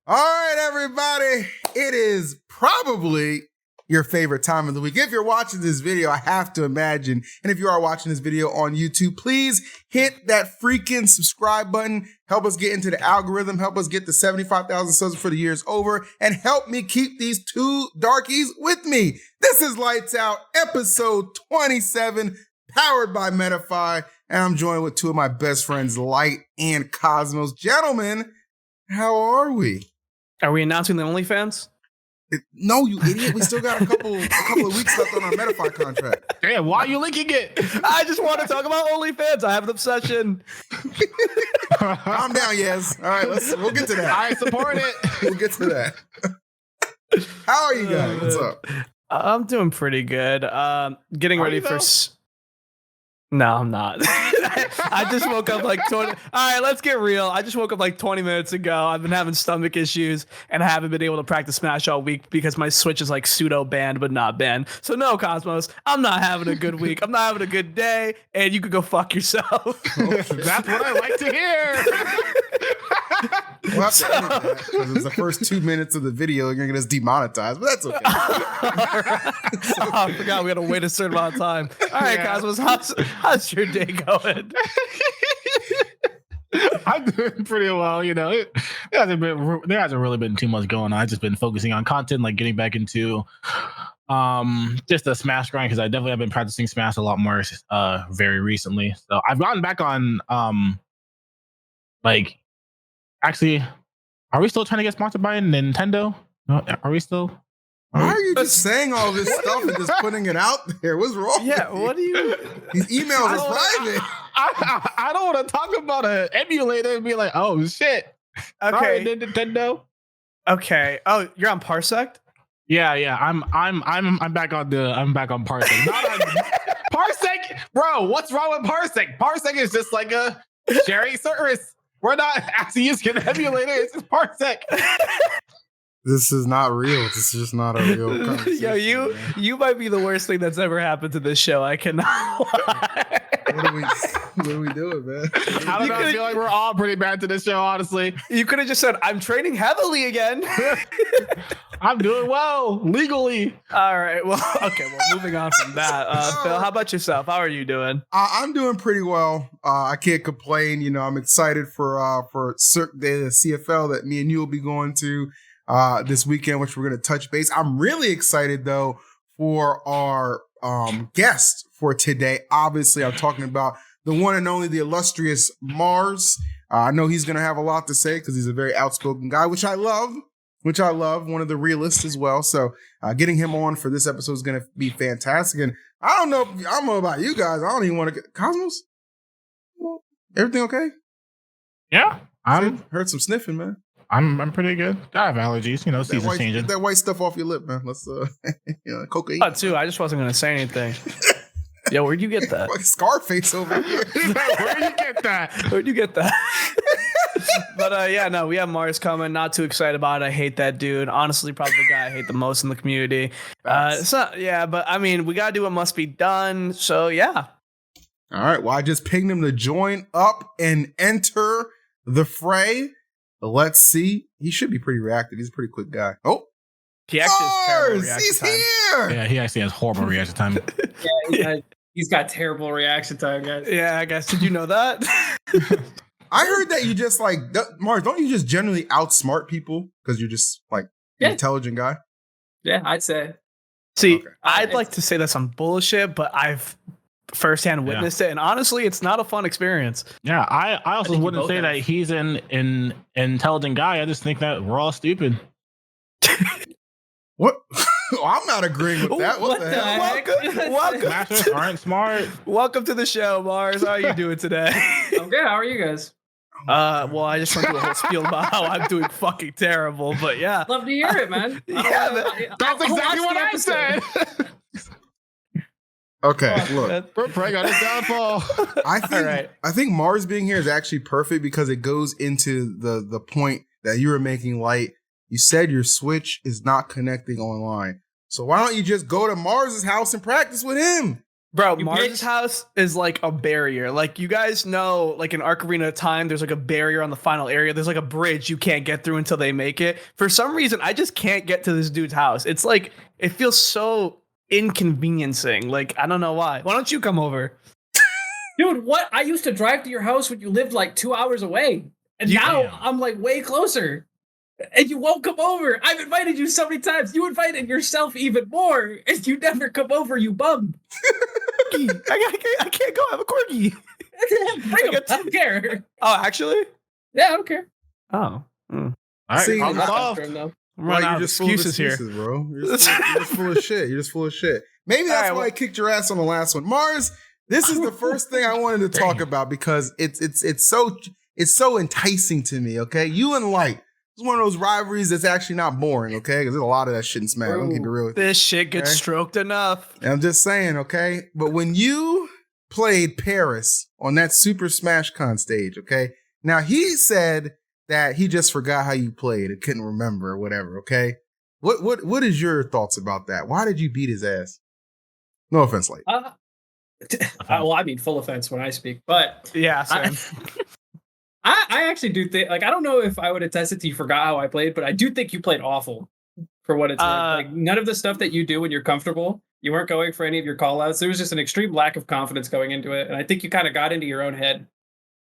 All right, everybody. It is probably your favorite time of the week. If you're watching this video, I have to imagine. And if you are watching this video on YouTube, please hit that freaking subscribe button. Help us get into the algorithm. Help us get to 75,000 subs before the year is over. And help me keep these two darkies with me. This is Lights Out, episode 27, powered by Metafy. And I'm joined with two of my best friends, Light and Cosmos. Gentlemen, how are we? Are we announcing the OnlyFans? No, you idiot. We still got a couple of weeks left on our Metafy contract. Damn, why are you linking it? I just want to talk about OnlyFans. I have an obsession. Calm down, yes. All right, we'll get to that. I support it. We'll get to that. How are you guys? What's up? I'm doing pretty good. Getting ready for... No, I'm not. I just woke up like 20. All right, let's get real. I just woke up like 20 minutes ago. I've been having stomach issues and I haven't been able to practice Smash all week because my Switch is like pseudo banned, but not banned. So no, Cosmos, I'm not having a good week. I'm not having a good day, and you could go fuck yourself. That's what I like to hear. We'll have to edit that because it's the first 2 minutes of the video. You're going to get us demonetized, but that's okay. I forgot we had to wait a certain amount of time. All right, Cosmos, how's your day going? I'm doing pretty well. You know, there hasn't really been too much going on. I've just been focusing on content, like getting back into just a Smash grind because I definitely have been practicing Smash a lot more very recently. So I've gotten back on actually, are we still trying to get sponsored by Nintendo? Are we still? Why are you just saying all this stuff and just putting it out there? What's wrong? Yeah, what do you? These emails are private. I don't want to talk about an emulator and be like, oh shit. Okay, sorry, Nintendo. Okay. Oh, you're on Parsec? Yeah. I'm back on Parsec. Not on Parsec, bro. What's wrong with Parsec? Parsec is just like a sharing service. We're not actually using an emulator. It's just Parsec. This is not real. This is just not a real conversation. Yo, you might be the worst thing that's ever happened to this show. I cannot lie. What are we doing, man? I don't know. I feel like we're all pretty bad to this show, honestly. You could have just said, I'm training heavily again. I'm doing well, legally. All right. Well, okay. Well, moving on from that. Phil, how about yourself? How are you doing? I'm doing pretty well. I can't complain. You know, I'm excited for CIRQUE, the CFL that me and you will be going to this weekend, which we're going to touch base. I'm really excited, though, for our guest for today. Obviously, I'm talking about the one and only, the illustrious MARSS. I know he's going to have a lot to say because he's a very outspoken guy, which I love. One of the realists as well. So getting him on for this episode is going to be fantastic. And I don't know about you guys. I don't even want to get Cosmos. Everything okay? Yeah, heard some sniffing, man. I'm pretty good. I have allergies, you know, season's changing. Get that white stuff off your lip, man. Let's cocaine. Too. I just wasn't gonna say anything. Yo, where'd you get that? Like Scarface over here. Where'd you get that? Where'd you get that? But yeah, no, we have Mars coming. Not too excited about it. I hate that dude. Honestly, probably the guy I hate the most in the community. But I mean, we gotta do what must be done. So yeah. All right. Well, I just pinged him to join up and enter the fray. Let's see. He should be pretty reactive. He's a pretty quick guy. Oh, he actually has terrible reaction he's time. here. Yeah, he actually has horrible reaction time. He's got terrible reaction time, guys. Yeah, I guess. Did you know that? I heard that you just Mars. Don't you just generally outsmart people because you're just an intelligent guy? Yeah, I'd say. See, okay. I'd like to say that's some bullshit, but I've firsthand witnessed it, and honestly, it's not a fun experience. Yeah, I also wouldn't say that he's an intelligent guy. I just think that we're all stupid. What? I'm not agreeing with that. What the hell? Welcome. Smashers aren't smart. Welcome to the show, Mars. How are you doing today? I'm good. How are you guys? Well, I just went through a whole spiel about how I'm doing fucking terrible, but yeah. Love to hear it, man. That's exactly what I said. Okay, look. We're praying on his downfall. I think Mars being here is actually perfect because it goes into the point that you were making, Light. You said your Switch is not connecting online. So why don't you just go to Mars's house and practice with him? Bro, You Mars' bitch. house is like a barrier. Like, you guys know, like in Arc Arena Time, there's like a barrier on the final area. There's like a bridge you can't get through until they make it. For some reason, I just can't get to this dude's house. It's like, it feels so inconveniencing. Like, I don't know why. Why don't you come over? Dude, what? I used to drive to your house when you lived like 2 hours away. And now Damn. I'm like way closer. And you won't come over. I've invited you so many times. You invited yourself even more. And you never come over, you bum. I can't go. I have a corgi. Bring him. I don't care. Oh, actually? Yeah, I don't care. Oh. All right, See, problem Not solved. for him, though. I'm running out you're of just full of excuses here. excuses, bro. You're just full of shit. You're just full of shit. Maybe that's All right, why well- I kicked your ass on the last one. Mars, this is the first thing I wanted to talk about because it's so enticing to me, okay? You and Light. It's one of those rivalries that's actually not boring, okay? Because there's a lot of that shit in Smash. I'm gonna keep it real with you. This shit gets Okay. stroked enough. And I'm just saying, okay? But when you played Paris on that Super Smash Con stage, okay? Now he said that he just forgot how you played and couldn't remember or whatever, okay? What is your thoughts about that? Why did you beat his ass? No offense, Light. Well, I mean, full offense when I speak, but Yeah, same. I actually do think, like, I don't know if I would attest it to you forgot how I played, but I do think you played awful for what it's worth. Like, none of the stuff that you do when you're comfortable, you weren't going for any of your call outs. There was just an extreme lack of confidence going into it. And I think you kind of got into your own head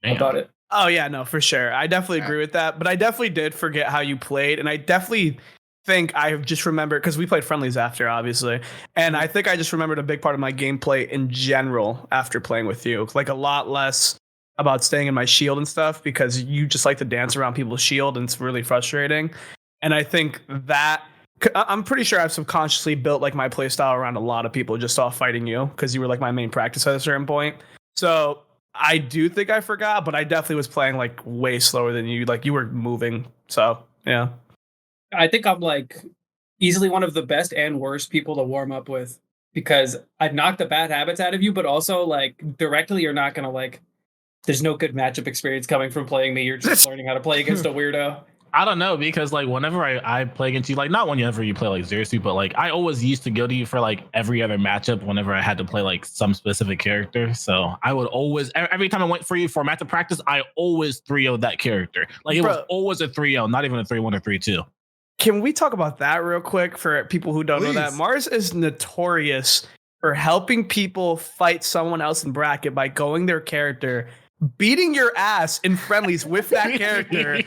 about it. Oh, yeah, no, for sure. I definitely agree with that. But I definitely did forget how you played. And I definitely think I just remembered, because we played friendlies after, obviously. And I think I just remembered a big part of my gameplay in general after playing with you. Like, a lot less about staying in my shield and stuff, because you just like to dance around people's shield and it's really frustrating. And I think that I'm pretty sure I've subconsciously built like my play style around a lot of people just off fighting you, because you were like my main practice at a certain point. So I do think I forgot, but I definitely was playing like way slower than you. Like, you were moving. So yeah. I think I'm like easily one of the best and worst people to warm up with, because I'd knock the bad habits out of you, but also like directly you're not gonna like, there's no good matchup experience coming from playing me. You're just learning how to play against a weirdo. I don't know, because like whenever I play against you, like not whenever you play like Zero but like I always used to go to you for like every other matchup whenever I had to play like some specific character. So I would always, every time I went for you for matchup practice, I always 3-0'd that character. Like it was always a 3-0, not even a 3-1 or 3-2. Can we talk about that real quick for people who don't know that? Please. Mars is notorious for helping people fight someone else in bracket by going their character, beating your ass in friendlies with that character,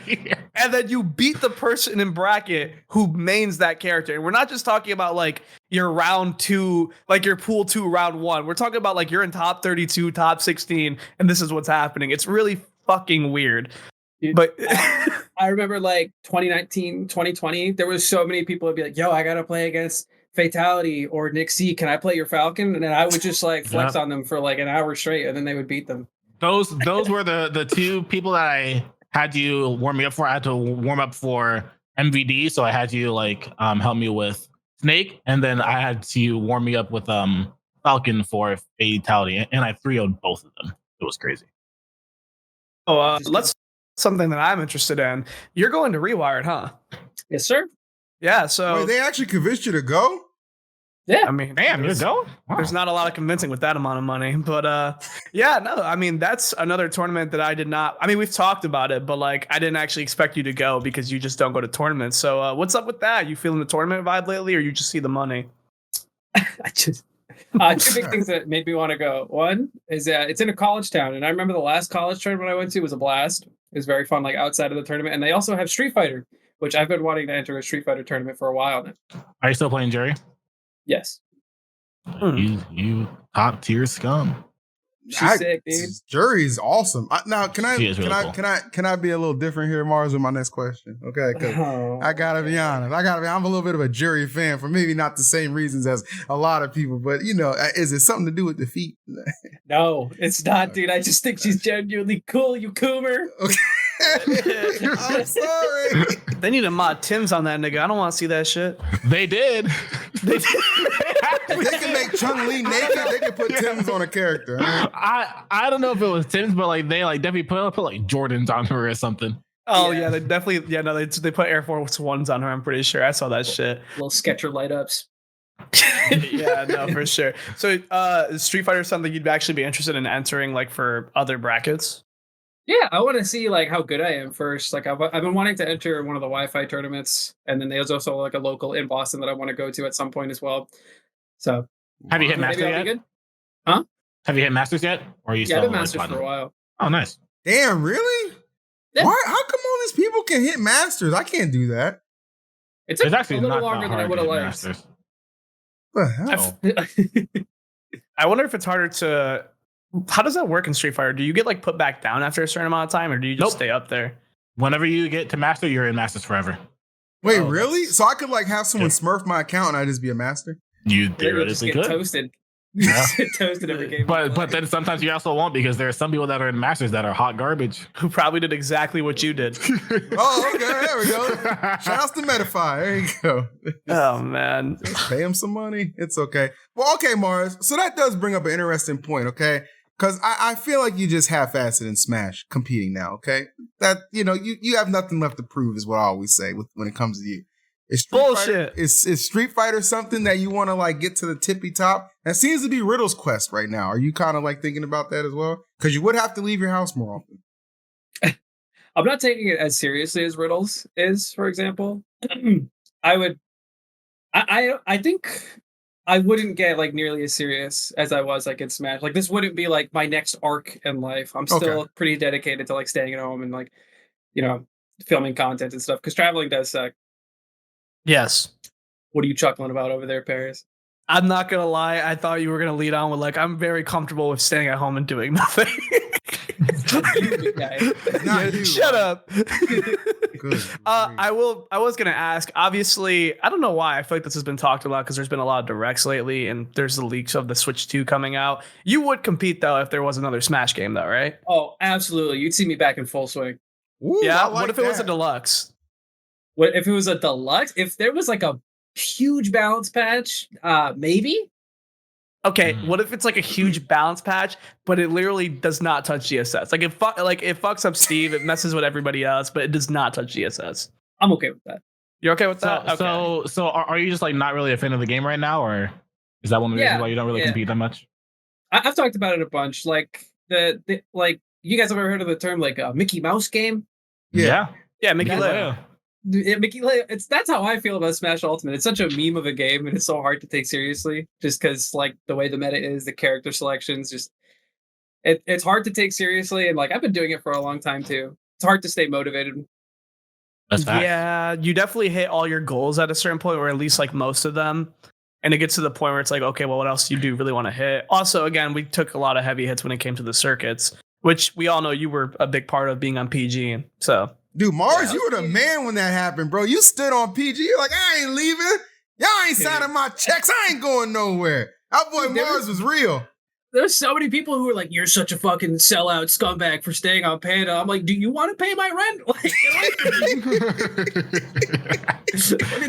and then you beat the person in bracket who mains that character. And we're not just talking about like your round 2, like your pool 2 round 1. We're talking about like you're in top 32, top 16, and this is what's happening. It's really fucking weird. Dude, But I remember like 2019, 2020, there was so many people would be like, yo, I gotta play against Fatality or Nick C. Can I play your Falcon? And then I would just like flex on them for like an hour straight, and then they would beat them. Those were the two people that I had you warm me up for. I had to warm up for MVD, so I had you like help me with Snake, and then I had to warm me up with Falcon for Fatality, and I 3-0'd both of them. It was crazy. let's something that I'm interested in. You're going to Rewired, huh? Yes, sir. Yeah. So Wait, they actually convinced you to go? Yeah. I mean, Damn, you're going? Wow. there's not a lot of convincing with that amount of money, but yeah, no, I mean, that's another tournament that I did not, I mean, we've talked about it, but like, I didn't actually expect you to go because you just don't go to tournaments. So what's up with that? You feeling the tournament vibe lately, or you just see the money? I just two big things that made me want to go. One is it's in a college town, and I remember the last college tournament I went to was a blast. It was very fun, like outside of the tournament, and they also have Street Fighter, which I've been wanting to enter a Street Fighter tournament for a while now. Are you still playing Jerry? Yes, You top tier scum. she's sick, dude. Jury's awesome. Now, She is really cool. can I be a little different here, Mars, with my next question? Okay, because Oh. I gotta be honest. I'm a little bit of a Jury fan for maybe not the same reasons as a lot of people, but you know, is it something to do with the feet? No, it's not, dude. I just think she's genuinely cool. You coomer. Okay. I'm sorry. They need to mod Tim's on that nigga. I don't want to see that shit. They did. If they can make Chun-Li naked, they can put Tim's on a character. I don't know if it was Tim's, but like they like definitely put like Jordans on her or something. Oh Yeah. yeah, they definitely, yeah, no, they put Air Force Ones on her. I'm pretty sure I saw that shit. Little Sketcher light ups. Yeah, no, for sure. So, is Street Fighter something you'd actually be interested in entering, like for other brackets? Yeah, I want to see like how good I am first. Like I've been wanting to enter one of the Wi-Fi tournaments, and then there's also like a local in Boston that I want to go to at some point as well. So Have you hit maybe Master I'll be yet? good. Huh? Have you hit Masters yet? Or are you Yeah, still I've been like, Masters platinum? for a while. Oh, nice. Damn, really? Yeah. Why? How come all these people can hit masters? I can't do that. It's It's actually a little not longer that than I hard would to have hit liked. Masters. What the hell? I wonder if it's harder to. How does that work in Street Fighter? Do you get like put back down after a certain amount of time, or do you just Nope. stay up there? Whenever you get to Master, you're in Masters forever. Wait, Oh, really? that's- So I could like have someone Yeah. smurf my account and I just be a master? You You'll just theoretically get could. toasted. Yeah. Just get toasted every game. But then sometimes you also won't because there are some people that are in Masters that are hot garbage. Who probably did exactly what you did? Oh, okay, there we go. Shout out to Medify. There you go. Oh man. Just pay him some money. It's okay. Well, okay, Mars. So that does bring up an interesting point, okay? Because I feel like you just half-assed in Smash competing now, okay? That, you have nothing left to prove is what I always say when it comes to you. Is Street Bullshit. Fighter, is Street Fighter something that you want to like get to the tippy top? That seems to be Riddle's quest right now. Are you kind of like thinking about that as well? Because you would have to leave your house more often. I'm not taking it as seriously as Riddles is, for example. I think I wouldn't get like nearly as serious as I was like in Smash. Like this wouldn't be like my next arc in life. I'm still pretty dedicated to like staying at home and like, filming content and stuff because traveling does suck. Yes. What are you chuckling about over there, Paris? I'm not gonna lie. I thought you were gonna lead on with like, I'm very comfortable with staying at home and doing nothing. You guy. Not you, Shut right? up. Good. I was gonna ask. Obviously, I don't know why. I feel like this has been talked about because there's been a lot of directs lately, and there's the leaks of the Switch 2 coming out. You would compete though if there was another Smash game, though, right? Oh, absolutely. You'd see me back in full swing. Ooh, Yeah. I like What if it was a that. deluxe? What if it was a deluxe? If there was like a huge balance patch, maybe. Okay, what if it's like a huge balance patch, but it literally does not touch GSS? Like it fucks up Steve, it messes with everybody else, but it does not touch GSS. I'm okay with that. You're okay with that? So are you just like not really a fan of the game right now, or is that one of the reasons why you don't really compete that much? I've talked about it a bunch. Like the like you guys have ever heard of the term like a Mickey Mouse game? Yeah. Yeah, Mickey That's- Leo. Yeah, Mickey, that's how I feel about Smash Ultimate. It's such a meme of a game, and it's so hard to take seriously, just because like the way the meta is, the character selections, just it's hard to take seriously. And like I've been doing it for a long time too. It's hard to stay motivated. That's fact. Yeah, you definitely hit all your goals at a certain point, or at least like most of them. And it gets to the point where it's like, okay, well, what else do you really want to hit? Also, again, we took a lot of heavy hits when it came to the circuits, which we all know you were a big part of being on PG. So, Dude, Mars, Yeah, you were the man when that happened, bro. You stood on PG. You're like, I ain't leaving. Y'all ain't signing my checks. I ain't going nowhere. Our boy Dude, there Mars was real. There's so many people who are like, "You're such a fucking sellout scumbag for staying on Panda." I'm like, "Do you want to pay my rent? Like,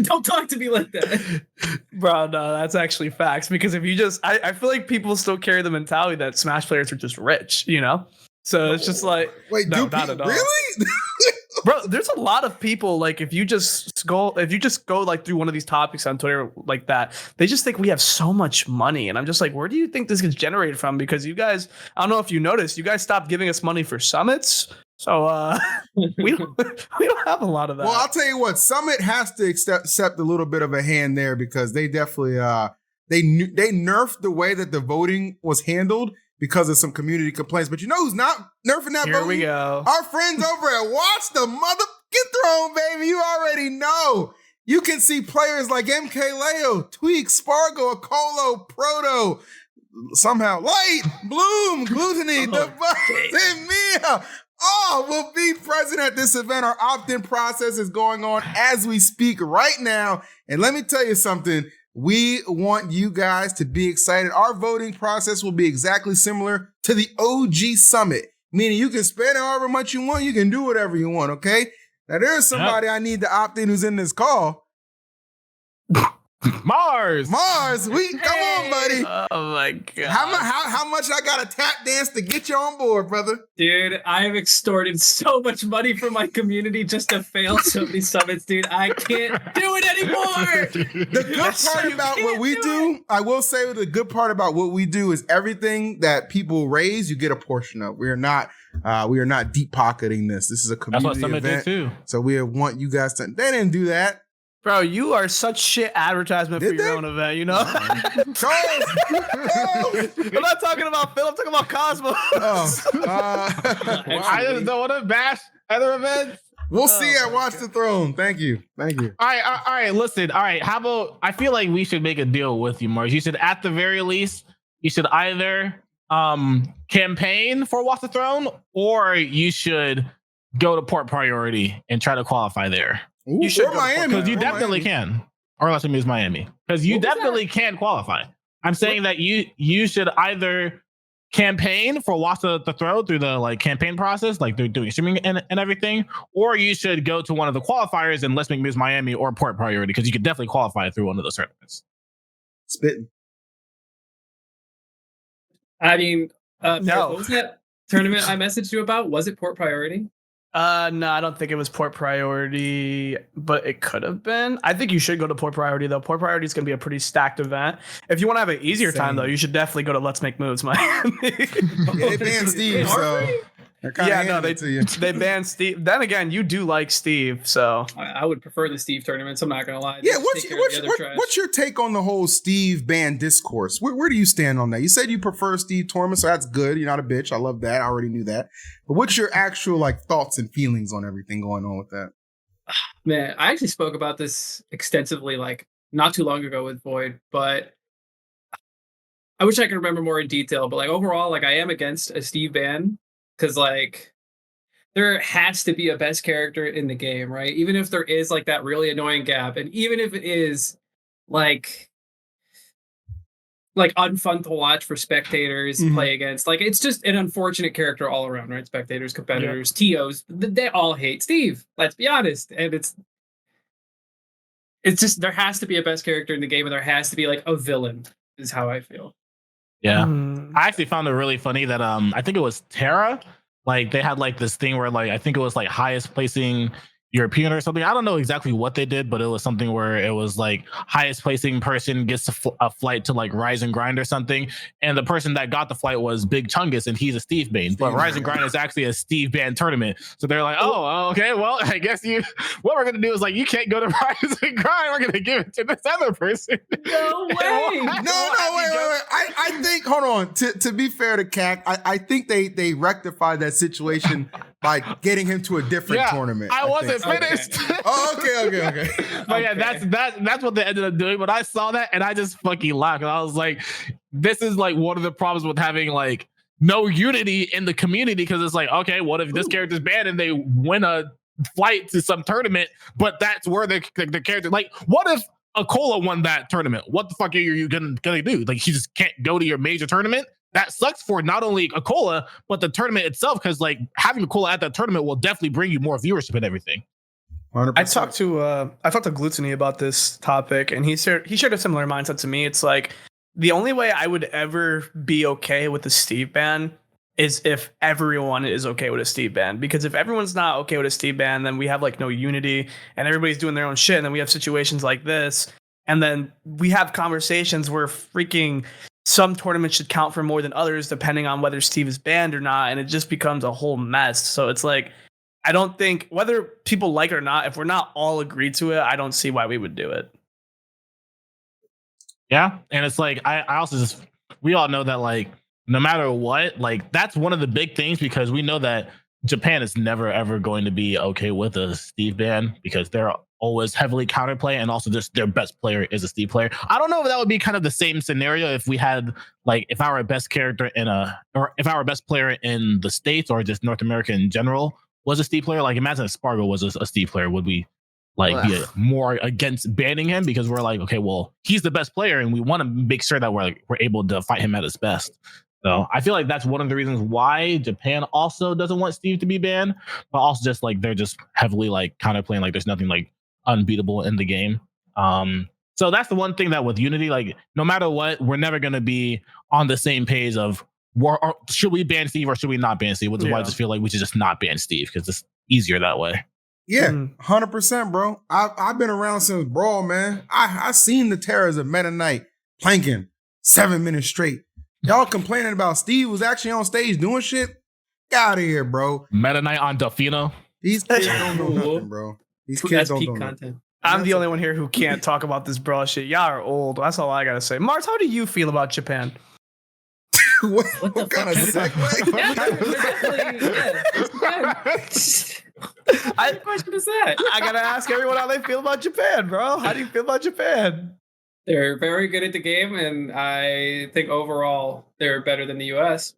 don't talk to me like that." bro, no, that's actually facts. Because if you just, I feel like people still carry the mentality that Smash players are just rich, So it's just like, Wait, no, dude, not at all. really? Bro, there's a lot of people like if you just go like through one of these topics on Twitter like that, they just think we have so much money, and I'm just like, where do you think this gets generated from? Because you guys, I don't know if you noticed, you guys stopped giving us money for summits, so we don't have a lot of that. Well, I'll tell you what, Summit has to accept a little bit of a hand there because they definitely they nerfed the way that the voting was handled because of some community complaints. But you know who's not nerfing that Here voting? we go. Our friends over at Watch the Motherfucking Throne, baby. You already know. You can see players like MK Leo, Tweak, Spargo, Acola, Proto, somehow Light, Bloom, Gluttony, The Buzz, and Mia. All will be present at this event. Our opt-in process is going on as we speak right now. And let me tell you something. We want you guys to be excited. Our voting process will be exactly similar to the OG Summit, meaning you can spend however much you want. You can do whatever you want, okay? Now, there's somebody I need to opt in who's in this call. Mars. Come on, buddy. Oh my god. How much I gotta tap dance to get you on board, brother? Dude, I have extorted so much money from my community just to fail so many summits, dude. I can't do it anymore. The good part about what we do, I will say the good part about what we do is everything that people raise, you get a portion of. We are not deep pocketing this. This is a community That's what Summit event. did too. So we want you guys to. They didn't do that. Bro, you are such shit advertisement for your own event, you know? Charles! I'm not talking about Phil, I'm talking about Cosmo. I just don't want to bash other events. We'll see at Watch the Throne. Thank you. All right. Listen. All right. How about? I feel like we should make a deal with you, Mars. You should, at the very least, you should either campaign for Watch the Throne, or you should go to port priority and try to qualify there. Ooh, you should or Miami, because you definitely can, or unless it means Miami, because you definitely can qualify. I'm saying that you should either campaign for Watch the Throne through the campaign process, like they're doing streaming and everything, or you should go to one of the qualifiers and Let's Make Moves Miami or port priority, because you could definitely qualify through one of those tournaments. Spitting. I mean, no. What was that tournament I messaged you about? Was it port priority? No, I don't think it was port priority, but it could have been. I think you should go to port priority though. Port priority is going to be a pretty stacked event. If you want to have an easier time though, you should definitely go to Let's Make Moves Miami. They banned Steve, so they banned Steve. Then again, you do like Steve, so I would prefer the Steve tournaments. I'm not gonna lie. Yeah, what's your take on the whole Steve ban discourse? Where do you stand on that? You said you prefer Steve tournaments, so that's good. You're not a bitch. I love that. I already knew that. But what's your actual thoughts and feelings on everything going on with that? Man, I actually spoke about this extensively not too long ago with Void, but I wish I could remember more in detail. But overall, I am against a Steve ban. Because there has to be a best character in the game, right? Even if there is that really annoying gap, and even if it is unfun to watch for spectators play against, it's just an unfortunate character all around, right? Spectators, competitors, TOs, they all hate Steve. Let's be honest, and it's just there has to be a best character in the game, and there has to be a villain. Is how I feel. Yeah, I actually found it really funny that I think it was Terra, they had this thing where I think it was highest placing European or something. I don't know exactly what they did, but it was something where it was highest placing person gets a flight to Rise and Grind or something, and the person that got the flight was Big Chungus, and he's a Steve Bane. But Rise and Grind is actually a Steve Bane tournament, so they're oh, okay, well, I guess what we're gonna do is you can't go to Rise and Grind. We're gonna give it to this other person. No way. Wait. I think, hold on. To be fair to CAC, I think they rectified that situation by getting him to a different tournament. I wasn't finished. Okay. Okay. But yeah, that's what they ended up doing. But I saw that and I just fucking laughed. And I was like, this is one of the problems with having no unity in the community, because it's okay, what if this character's banned and they win a flight to some tournament, but that's where the character what if Acola won that tournament? What the fuck are you gonna do? She just can't go to your major tournament? That sucks for not only Acola, but the tournament itself, because having Acola at that tournament will definitely bring you more viewership and everything. 100%. I talked to Glutony about this topic, and he shared a similar mindset to me. It's the only way I would ever be okay with the Steve ban is if everyone is okay with a Steve ban. Because if everyone's not okay with a Steve ban, then we have no unity, and everybody's doing their own shit, and then we have situations like this, and then we have conversations where freaking some tournaments should count for more than others depending on whether Steve is banned or not, and it just becomes a whole mess. So it's I don't think, whether people like it or not, if we're not all agreed to it, I don't see why we would do it. Yeah, and it's I also just, we all know that no matter what, that's one of the big things, because we know that Japan is never ever going to be okay with a Steve ban, because they're always heavily counterplay, and also just their best player is a Steve player. I don't know if that would be kind of the same scenario if we had if our best character or if our best player in the States or just North America in general was a Steve player. Imagine if Spargo was a Steve player, would we be more against banning him, because we're okay, well, he's the best player and we want to make sure that we're able to fight him at his best. So I feel that's one of the reasons why Japan also doesn't want Steve to be banned, but also just they're just heavily counterplaying, there's nothing unbeatable in the game. So that's the one thing that with Unity, like no matter what, we're never going to be on the same page of should we ban Steve or should we not ban Steve? Which is why I just feel like we should just not ban Steve because it's easier that way. Yeah, 100%, bro. I've been around since Brawl, man. I seen the terrors of Meta Knight planking 7 minutes straight. Y'all complaining about Steve was actually on stage doing shit? Get out of here, bro. Meta Knight on Delfino. These kids don't know nothing, bro. These kids don't know nothing. I'm the only one here who can't talk about this Brawl shit. Y'all are old. That's all I gotta say. Mars, how do you feel about Japan? what kind of segue? What question is that? I gotta ask everyone how they feel about Japan, bro. How do you feel about Japan? They're very good at the game, and I think overall they're better than the US.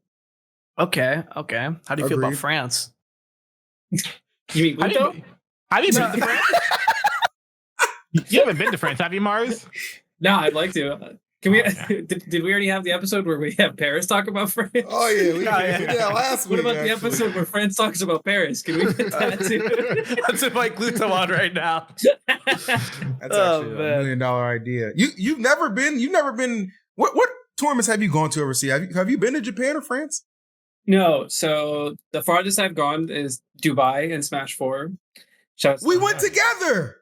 Okay. How do you feel about France? You mean Pluto? Have you been to France? You haven't been to France, have you, Mars? No, I'd like to. Can we? Did we already have the episode where we have Paris talk about France? Oh yeah, we last week. What about the episode where France talks about Paris? Can we get that too? Let's invite Gluto on right now. That's actually $1 million idea. You've never been. What tournaments have you gone to overseas? Have you been to Japan or France? No. So the farthest I've gone is Dubai and Smash 4. We went together.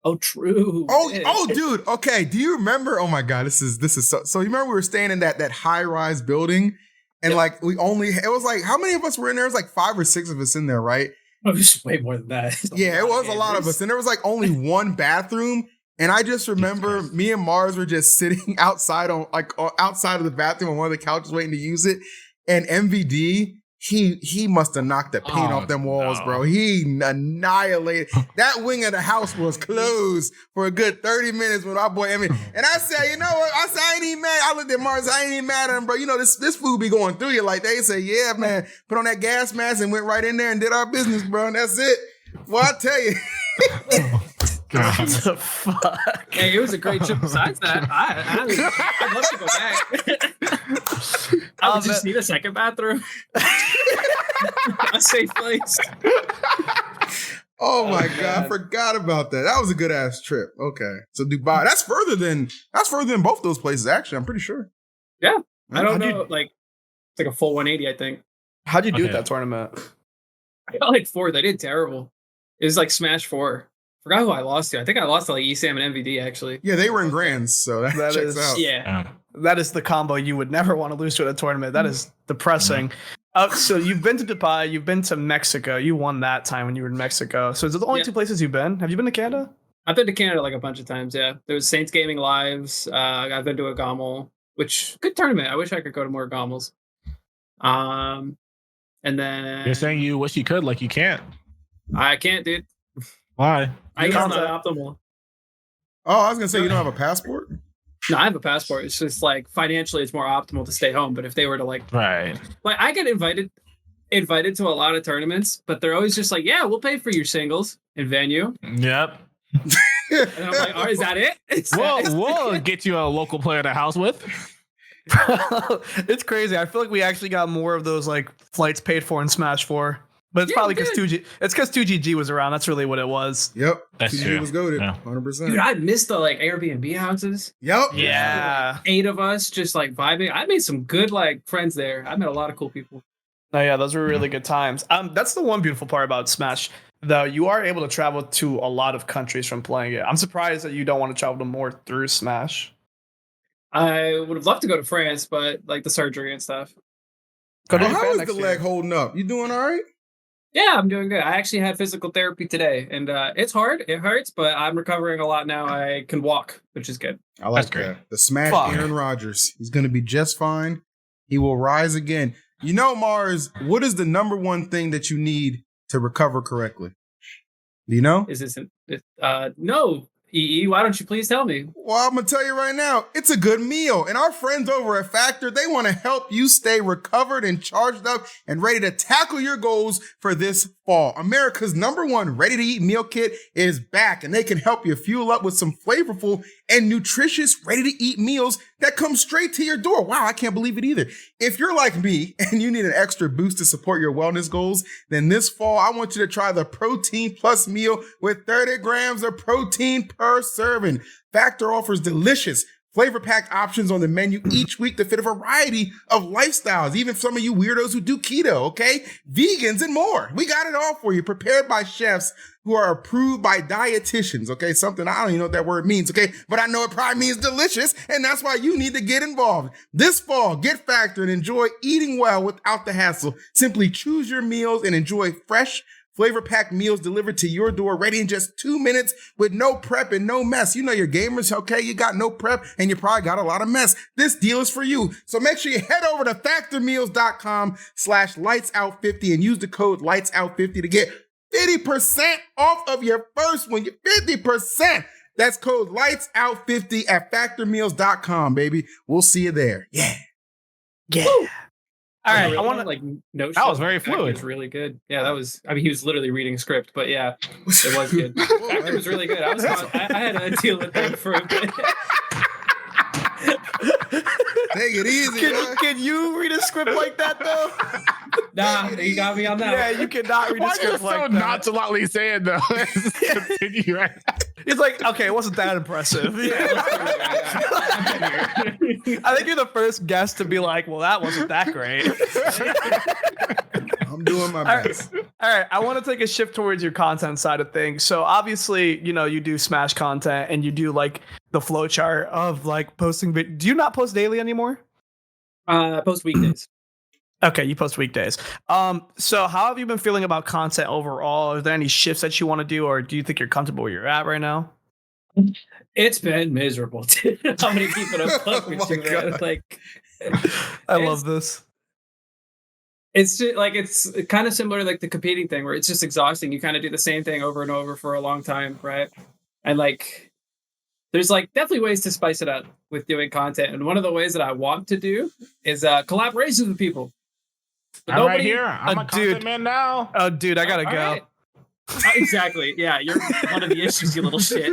Oh, true. Oh, dude. Okay. Do you remember? Oh my God. This is so you remember we were staying in that high rise building and like it was like, how many of us were in there? It was like 5 or 6 of us in there, right? Oh, it was way more than that. Yeah, it was a lot of us. And there was like only one bathroom. And I just remember me and Mars were just sitting outside outside of the bathroom on one of the couches waiting to use it. And MVD, he must have knocked the paint off them walls, bro. He annihilated. That wing of the house was closed for a good 30 minutes with our boy Emmy. And I said, you know what? I said, I ain't even mad. I looked at Mars. I ain't even mad at him, bro. You know, this food be going through you. Like they say, yeah, man, put on that gas mask and went right in there and did our business, bro. And that's it. Well, I tell you. What the fuck? Hey, it was a great trip. Besides that, I'd love to go back. I would just need a second bathroom. A safe place. Oh my God, I forgot about that. That was a good ass trip. Okay, so Dubai. That's further than both those places. Actually, I'm pretty sure. Yeah, I don't know. Like it's like a full 180, I think. How'd you do at that tournament? I got like 4th. I did terrible. It was like Smash 4. Forgot who I lost to. I think I lost to like ESAM and MVD actually. Yeah, they were in grands, so that checks out. Yeah. That is the combo you would never want to lose to at a tournament. That is depressing. So you've been to Dubai, you've been to Mexico. You won that time when you were in Mexico. So is it the only 2 places you've been? Have you been to Canada? I've been to Canada like a bunch of times, yeah. There was Saints Gaming Lives. I've been to a GOML, which good tournament. I wish I could go to more GOMLs. And then You're saying you wish you could, like you can't. I can't, dude. Why? I guess it's not optimal. Oh, I was gonna say you don't have a passport? No, I have a passport. It's just like financially, it's more optimal to stay home. But if they were to like I get invited to a lot of tournaments, but they're always just like, yeah, we'll pay for your singles and venue. Yep. And I'm like, oh, is that it? We'll get you a local player to house with. It's crazy. I feel like we actually got more of those like flights paid for in Smash 4. But it's probably because 2G. It's because 2GG was around. That's really what it was. Yep, that's 2G true. was goated, Yeah. 100%. Dude, I missed the like Airbnb houses. Yep. Yeah. 8 of us just like vibing. I made some good like friends there. I met a lot of cool people. Oh yeah, those were really good times. That's the one beautiful part about Smash, though. You are able to travel to a lot of countries from playing it. I'm surprised that you don't want to travel to more through Smash. I would have loved to go to France, but like the surgery and stuff. How is the leg holding up? You doing all right? Yeah, I'm doing good. I actually had physical therapy today, and it's hard. It hurts, but I'm recovering a lot now. I can walk, which is good. I like that. The Smash Aaron Rodgers. He's going to be just fine. He will rise again. You know, Mars, what is the number one thing that you need to recover correctly? Do you know? Is this no, EE, why don't you please tell me? Well, I'm going to tell you right now, it's a good meal. And our friends over at Factor, they want to help you stay recovered and charged up and ready to tackle your goals for this fall. America's #1 ready-to-eat meal kit is back, and they can help you fuel up with some flavorful and nutritious ready-to-eat meals that come straight to your door. Wow, I can't believe it either. If you're like me and you need an extra boost to support your wellness goals, then this fall, I want you to try the Protein Plus meal with 30 grams of protein per serving. Factor offers delicious flavor-packed options on the menu each week to fit a variety of lifestyles, even some of you weirdos who do keto, okay? Vegans and more. We got it all for you, prepared by chefs who are approved by dietitians, okay? Something I don't even know what that word means, okay? But I know it probably means delicious, and that's why you need to get involved. This fall, get Factor and enjoy eating well without the hassle. Simply choose your meals and enjoy fresh, flavor-packed meals delivered to your door, ready in just 2 minutes with no prep and no mess. You know you're gamers, okay? You got no prep and you probably got a lot of mess. This deal is for you. So make sure you head over to factormeals.com/lightsout50 and use the code lightsout50 to get 50% off of your first one. 50%. That's code lightsout50 at factormeals.com, baby. We'll see you there. Yeah. Yeah. Woo! All right, I want to That was very fluid. It was really good. Yeah, that was. I mean, he was literally reading a script, but yeah, it was good. Factor was really good. I had to deal with him for a bit. Take it easy. Can you read a script like that though? Nah, you got me on that. Yeah, you cannot read a Why are you script so like that. nonchalantly saying though? Continue, right? It's like, okay, it wasn't that impressive. I think you're the first guest to be like, well, that wasn't that great. I'm doing my best. All right, I want to take a shift towards your content side of things. So obviously, you know, you do Smash content and you do like the flow chart of like posting. Do you not post daily anymore? Post weekdays. Okay, you post weekdays. So how have you been feeling about content overall? Are there any shifts that you want to do, or do you think you're comfortable where you're at right now? It's been miserable. I'm gonna keep it up with you, man. Like, I love this. It's just like it's kind of similar to like the competing thing, where it's just exhausting. You kind of do the same thing over and over for a long time, right? And like, there's like definitely ways to spice it up with doing content. And one of the ways that I want to do is collaborations with people. I'm right here. I'm a content man now. Oh, dude, I gotta go. Right. Exactly. Yeah, you're one of the issues, you little shit.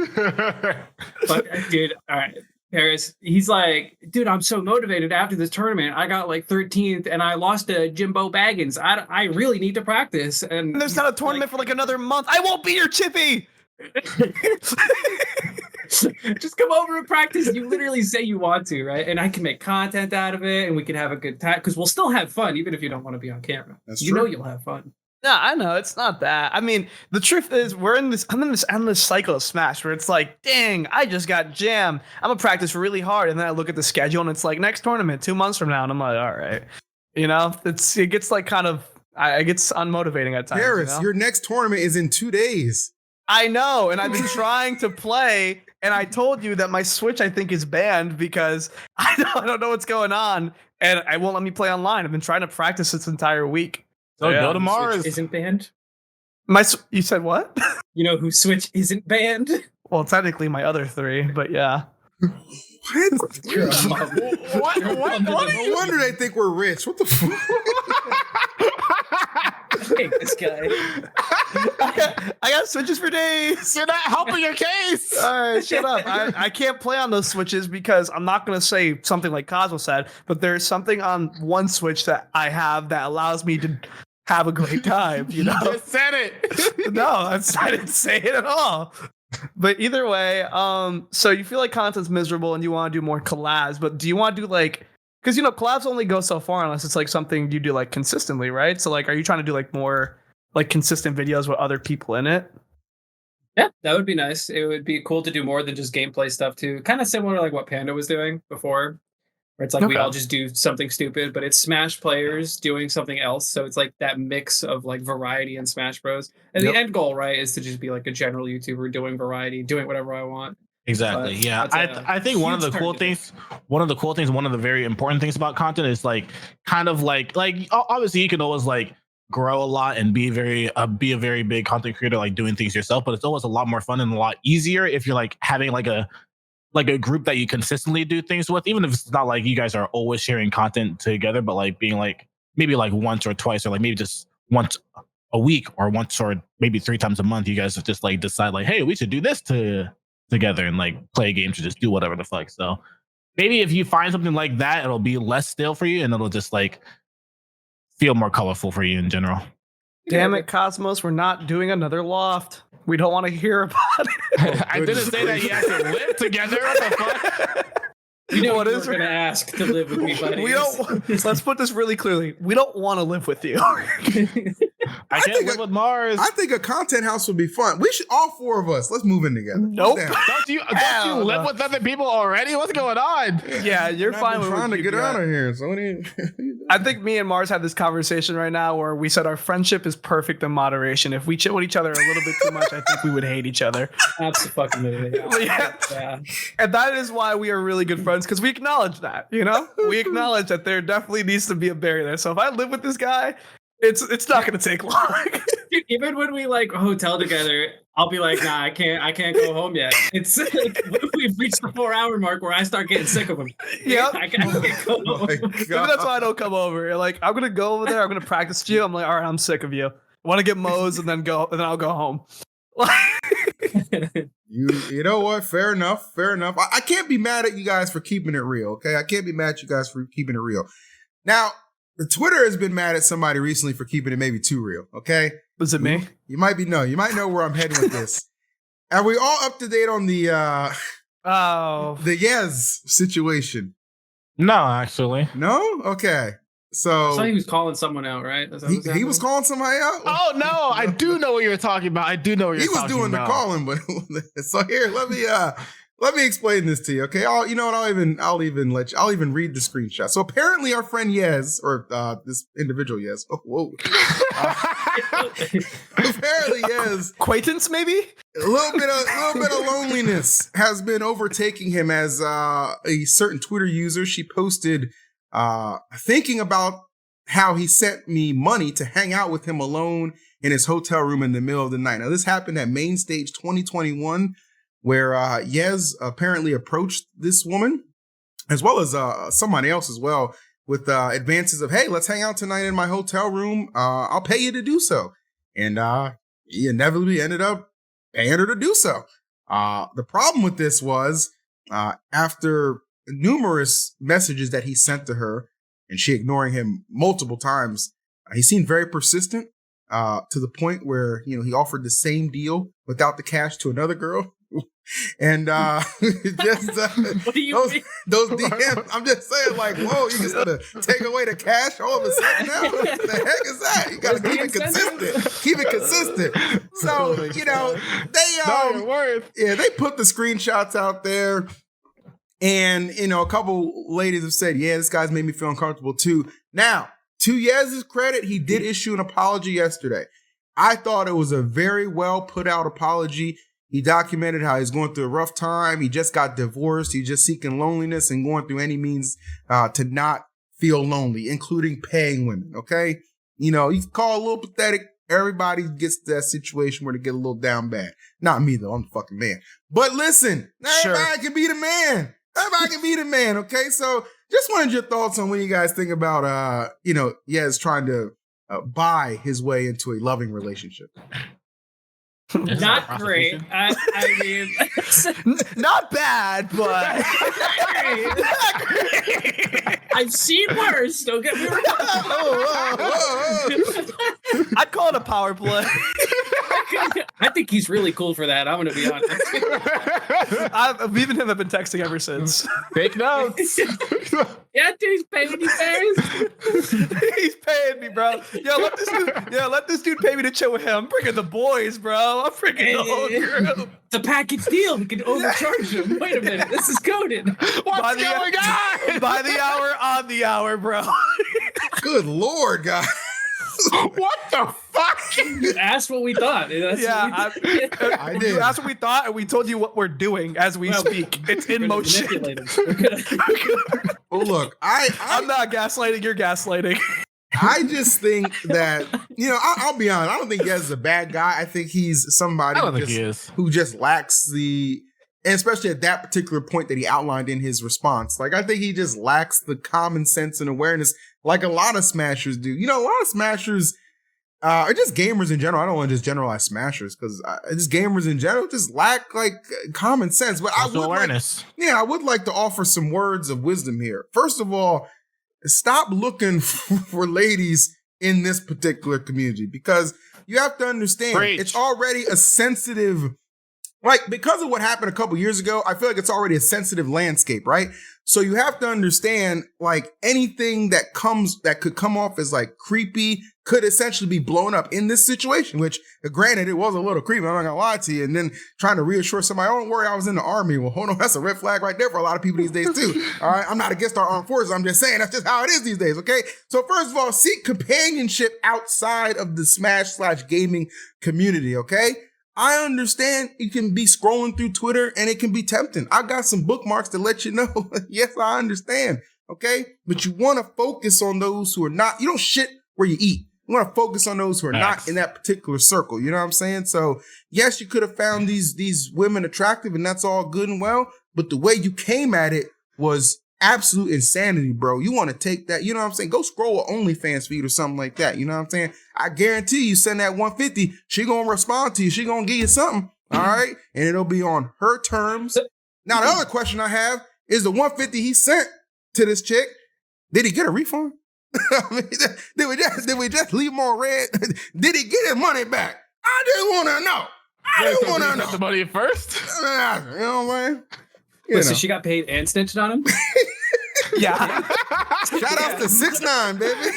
But dude, all right. Paris, he's like, dude, I'm so motivated after this tournament. I got like 13th and I lost to Jimbo Baggins. I really need to practice. And there's not a tournament for like another month. I won't be your Chippy. Just come over and practice. You literally say you want to, right? And I can make content out of it and we can have a good time because we'll still have fun even if you don't want to be on camera. That's you true. know you'll have fun. No, I know it's not that. I mean, the truth is, I'm in this endless cycle of Smash where it's like, dang, I just got jammed. I'm gonna practice really hard, and then I look at the schedule and it's like next tournament 2 months from now, and I'm like, all right, you know, it gets like kind of, it gets unmotivating at times. Paris, you know? your next tournament is in 2 days. I know, and I've been trying to play, and I told you that my Switch I think is banned because I don't know what's going on, and I won't let me play online. I've been trying to practice this entire week. So yeah, go to Mars. Switch isn't banned. You said what? You know who Switch isn't banned? Well, technically my other 3, but yeah. What? You're a mom. What? You're a What? mom. What? No wonder they think we're rich. What the fuck? Hey, this guy. I got Switches for days. You're not helping your case. All right, shut up. I can't play on those Switches because I'm not going to say something like Cosmo said, but there's something on one Switch that I have that allows me to have a great time, you know? You just said it. No, I didn't say it at all. But either way, so you feel like content's miserable and you want to do more collabs, but do you want to do like, because, you know, collabs only go so far unless it's like something you do like consistently, right? So like, are you trying to do like more like consistent videos with other people in it? Yeah, that would be nice. It would be cool to do more than just gameplay stuff too. Kind of similar to like what Panda was doing before, where it's like we Okay. all just do something stupid, but it's Smash players doing something else. So it's like that mix of like variety in Smash Bros. And Yep. the end goal, right, is to just be like a general YouTuber doing variety, doing whatever I want. Exactly. But Yeah. that's I think one of the huge cool target. things, one of the very important things about content is like kind of like obviously you can always like grow a lot and be a very big content creator, like doing things yourself, but it's always a lot more fun and a lot easier if you're like having like a group that you consistently do things with, even if it's not like you guys are always sharing content together, but like being like maybe like once or twice or like maybe just once a week or once or maybe 3 times a month, you guys just like decide like, hey, we should do this together and like play games or just do whatever the fuck. So maybe if you find something like that, it'll be less stale for you and it'll just like feel more colorful for you in general. Damn it, Cosmos, we're not doing another loft. We don't want to hear about it. I didn't say that you have to live together. What the fuck? You know what is going to ask to live with me, buddy. We don't. Let's put this really clearly. We don't want to live with you. I can't live with Mars. I think a content house would be fun. We should, all 4 of us, let's move in together. Nope. Don't you live with other people already? What's going on? Yeah, you're fine with trying to get out of here. So I think me and Mars have this conversation right now where we said our friendship is perfect in moderation. If we chill with each other a little bit too much, I think we would hate each other. Absolutely. Yeah. And that is why we are really good friends, because we acknowledge that, you know? We acknowledge that there definitely needs to be a barrier there. So if I live with this guy, it's not going to take long. Dude, even when we like hotel together, I'll be like, nah, I can't go home yet. It's like, we've reached the 4-hour mark where I start getting sick of him. Yep. I can't go home. Maybe that's why I don't come over. You're like, I'm going to go over there. I'm going to practice you. I'm like, all right, I'm sick of you. I want to get Moe's and then I'll go home. You know what? Fair enough. I can't be mad at you guys for keeping it real, okay? I can't be mad at you guys for keeping it real. Now, the Twitter has been mad at somebody recently for keeping it maybe too real, okay? Was it me? You might know where I'm heading with this. Are we all up to date on the Yes situation? No, actually. No? Okay. So I thought he was calling someone out, right? He was calling somebody out? Oh no, I do know what you're talking about. He was doing the calling, but so here, let me explain this to you, okay? I'll even read the screenshot. So apparently our friend Yez, or this individual Yez, apparently Yez, acquaintance maybe? A little bit of loneliness has been overtaking him as a certain Twitter user. She posted thinking about how he sent me money to hang out with him alone in his hotel room in the middle of the night. Now, this happened at Main Stage 2021, where Yez apparently approached this woman, as well as somebody else as well, with advances of, hey, let's hang out tonight in my hotel room. I'll pay you to do so. And he inevitably ended up paying her to do so. The problem with this was after numerous messages that he sent to her and she ignoring him multiple times, he seemed very persistent to the point where, he offered the same deal without the cash to another girl. And just what do you mean? Those DMs, I'm just saying, like, whoa, you just gonna take away the cash all of a sudden now? What the heck is that? You gotta keep it consistent. Keep it consistent. So, they put the screenshots out there. And, a couple ladies have said, yeah, this guy's made me feel uncomfortable too. Now, to Yez's credit, he did issue an apology yesterday. I thought it was a very well put out apology. He documented how he's going through a rough time. He just got divorced. He's just seeking loneliness and going through any means to not feel lonely, including paying women, okay? You can call a little pathetic. Everybody gets to that situation where they get a little down bad. Not me, though. I'm the fucking man. But listen, everybody can be the man. Everybody can be the man, okay? So just wanted your thoughts on what you guys think about, Yez trying to buy his way into a loving relationship. Not great. I mean, not bad, but I've seen worse. Don't get me wrong. I'd call it a power play. I think he's really cool for that. I'm going to be honest. Me and him have been texting ever since. Take notes. Yeah, dude, he's paying you guys. He's paying me, bro. Let this dude pay me to chill with him. I'm bringing the boys, bro. I'm freaking the whole group. It's a package deal. We can overcharge him. Wait a minute. This is coded. What's going on? By the hour, on the hour, bro. Good Lord, guys. What the fuck? You asked what we thought. I did. You asked what we thought, and we told you what we're doing as we speak. It's in motion. Well, look, I'm not gaslighting. You're gaslighting. I just think that, I'll be honest. I don't think Yez is a bad guy. I think he's somebody who just lacks and especially at that particular point that he outlined in his response. Like, I think he just lacks the common sense and awareness like a lot of smashers do. A lot of smashers, or just gamers in general. I don't want to just generalize smashers because just gamers in general just lack like common sense. But also awareness. I would like to offer some words of wisdom here. First of all, stop looking for ladies in this particular community because you have to understand it's already a sensitive. Like, because of what happened a couple years ago, I feel like it's already a sensitive landscape, right? So you have to understand, like, anything that could come off as like creepy could essentially be blown up in this situation, which granted, it was a little creepy. I'm not gonna lie to you. And then trying to reassure somebody, oh, don't worry, I was in the army. Well, hold on, that's a red flag right there for a lot of people these days too. All right, I'm not against our armed forces. I'm just saying that's just how it is these days, okay? So first of all, seek companionship outside of the Smash/gaming community, okay? I understand you can be scrolling through Twitter and it can be tempting. I got some bookmarks to let you know. Yes, I understand. Okay. But you want to focus on those who are not, you don't shit where you eat. You want to focus on those who are not in that particular circle. You know what I'm saying? So yes, you could have found these women attractive and that's all good and well. But the way you came at it was absolute insanity, bro. You want to take that, you know what I'm saying? Go scroll an OnlyFans feed or something like that. You know what I'm saying? I guarantee you send that 150, she gonna respond to you. She gonna give you something. All right. And it'll be on her terms. Now, the other question I have is the 150 he sent to this chick, did he get a refund? I mean, did we just leave him on red? Did he get his money back? I just want to know. I just want to know. The money first? You know what I'm saying? So she got paid and snitched on him? Yeah. Shout out to 6ix9ine, baby.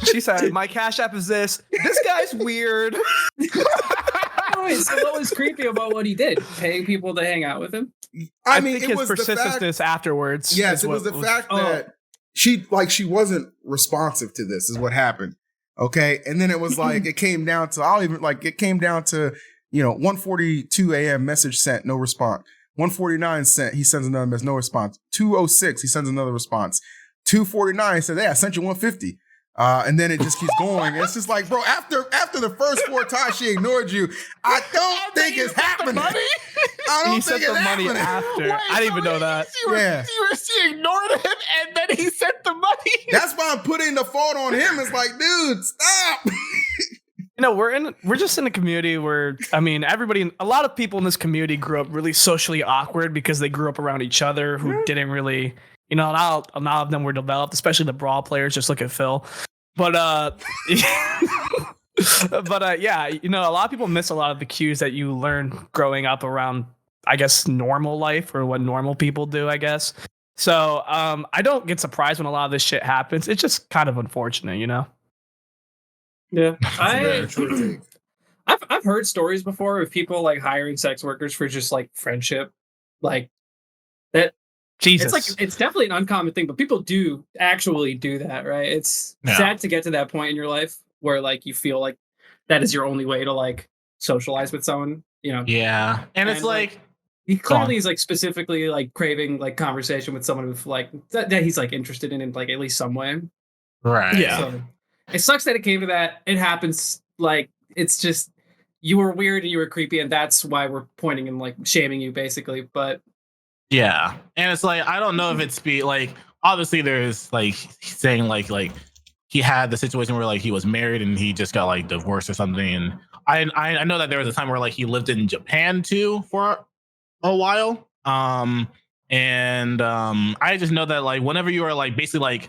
She said, my Cash App is this. This guy's weird. Wait, so what was creepy about what he did? Paying people to hang out with him? I mean, think his persistence afterwards. Yes, it was the fact that she wasn't responsive to this is what happened. Okay. And then it was like, it came down to 1:42 a.m. message sent, no response. 1:49 sent, he sends another message, no response. 2:06, he sends another response. 2:49 said, hey, I sent you 150. And then it just keeps going. It's just like, bro, after the first 4 times she ignored you, I don't think it's happening. I don't think it's happening. He sent the money after. Wait, I didn't even know that. She ignored him and then he sent the money. That's why I'm putting the fault on him. It's like, dude, stop. We're just in a community where, I mean, a lot of people in this community grew up really socially awkward because they grew up around each other who didn't really, not all of them were developed, especially the brawl players. Just look at Phil. But, a lot of people miss a lot of the cues that you learn growing up around, I guess, normal life or what normal people do, I guess. So, I don't get surprised when a lot of this shit happens. It's just kind of unfortunate, Yeah, I've heard stories before of people like hiring sex workers for just like friendship, like that. Jesus, it's definitely an uncommon thing, but people do actually do that, right? It's sad to get to that point in your life where like you feel like that is your only way to like socialize with someone, Yeah, and it's like he clearly is like specifically like craving like conversation with someone who's like that he's like interested in like at least some way, right? Yeah. So, it sucks that it came to that. It happens. Like, it's just, you were weird and you were creepy, and that's why we're pointing and, like, shaming you, basically. But, yeah. And it's like, I don't know if it's like, obviously there's, like, saying, like, he had the situation where, like, he was married and he just got, like, divorced or something. And I know that there was a time where, like, he lived in Japan, too, for a while. I just know that, like, whenever you are, like, basically, like,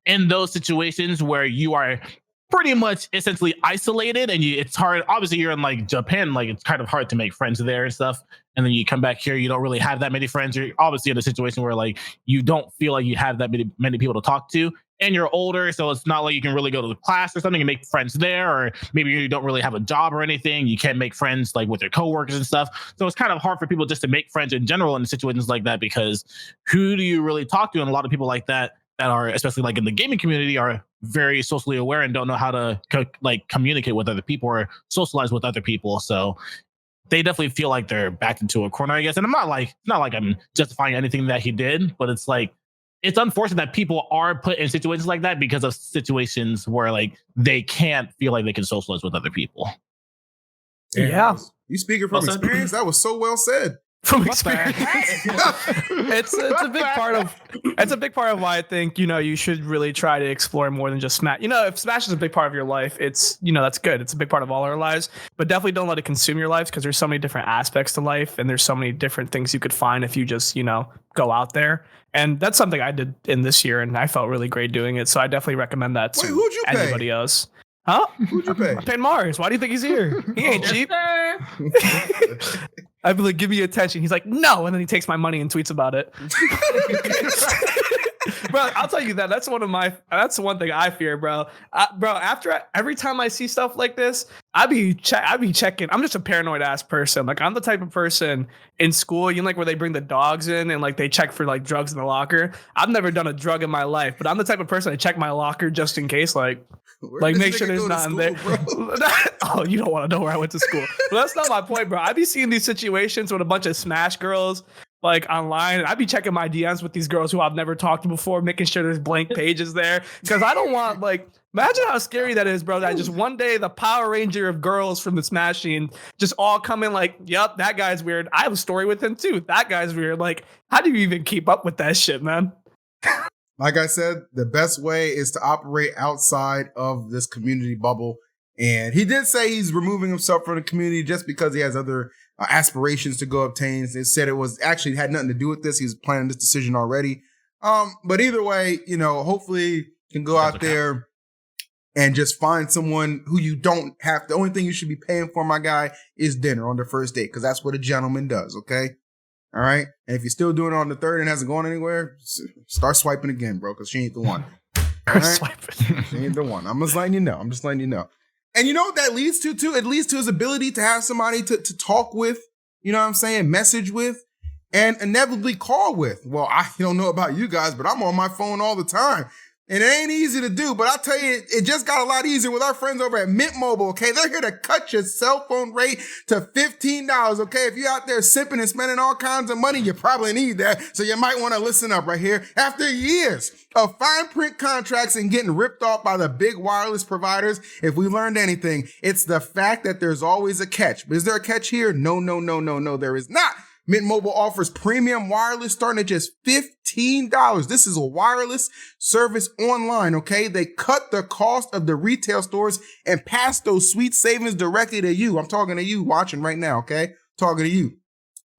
in those situations where you are pretty much essentially isolated and it's hard, obviously you're in like Japan, like it's kind of hard to make friends there and stuff. And then you come back here, you don't really have that many friends. You're obviously in a situation where like you don't feel like you have that many people to talk to, and you're older, so it's not like you can really go to the class or something and make friends there, or maybe you don't really have a job or anything. You can't make friends like with your coworkers and stuff. So it's kind of hard for people just to make friends in general in situations like that, because who do you really talk to? And a lot of people like that are, especially like in the gaming community, are very socially aware and don't know how to communicate with other people or socialize with other people. So they definitely feel like they're backed into a corner, I guess. And it's not like I'm justifying anything that he did, but it's like, it's unfortunate that people are put in situations like that because of situations where like they can't feel like they can socialize with other people. Yeah. You speaking from experience? That was so well said. from What the experience. heck? it's a big part of why I think you should really try to explore more than just Smash. If Smash is a big part of your life, it's that's good. It's a big part of all our lives, but definitely don't let it consume your lives because there's so many different aspects to life and there's so many different things you could find if you just go out there. And that's something I did in this year, and I felt really great doing it. So I definitely recommend that to who'd you pay? anybody else. Huh? Who'd you pay? I paid Mars. Why do you think he's here? He ain't cheap. I'd be like, give me attention. He's like, no. And then he takes my money and tweets about it. Bro, I'll tell you that's one thing I fear, bro. Every time I see stuff like this, I be checking. I'm just a paranoid ass person. Like, I'm the type of person in school, where they bring the dogs in and like they check for like drugs in the locker. I've never done a drug in my life, but I'm the type of person to check my locker just in case, make sure there's nothing there. Oh, you don't want to know where I went to school. But that's not my point, bro. I be seeing these situations with a bunch of Smash girls online, and I'd be checking my DMs with these girls who I've never talked to before, making sure there's blank pages there, because I don't want imagine how scary that is, bro, that just one day the Power Ranger of girls from the Smash scene just all come in yep, that guy's weird. I have a story with him too. That guy's weird. How do you even keep up with that shit, man? Like I said, the best way is to operate outside of this community bubble. And he did say he's removing himself from the community just because he has other aspirations to go obtain. They said it was actually had nothing to do with this. He was planning this decision already. But either way, hopefully you can go out there and just find someone who you don't have. The only thing you should be paying for, my guy, is dinner on the first date, because that's what a gentleman does. Okay. All right. And if you're still doing it on the third and hasn't gone anywhere, start swiping again, bro, because she ain't the one. All right? She ain't the one. I'm just letting you know. And you know what that leads to, too? It leads to his ability to have somebody to talk with, message with, and inevitably call with. Well, I don't know about you guys, but I'm on my phone all the time. And it ain't easy to do, but I'll tell you, it just got a lot easier with our friends over at Mint Mobile, okay? They're here to cut your cell phone rate to $15, okay? If you're out there sipping and spending all kinds of money, you probably need that, so you might want to listen up right here. After years of fine print contracts and getting ripped off by the big wireless providers, if we learned anything, it's the fact that there's always a catch. But is there a catch here? No, there is not. Mint Mobile offers premium wireless starting at just $15. This is a wireless service online, okay? They cut the cost of the retail stores and pass those sweet savings directly to you. I'm talking to you watching right now, okay? Talking to you.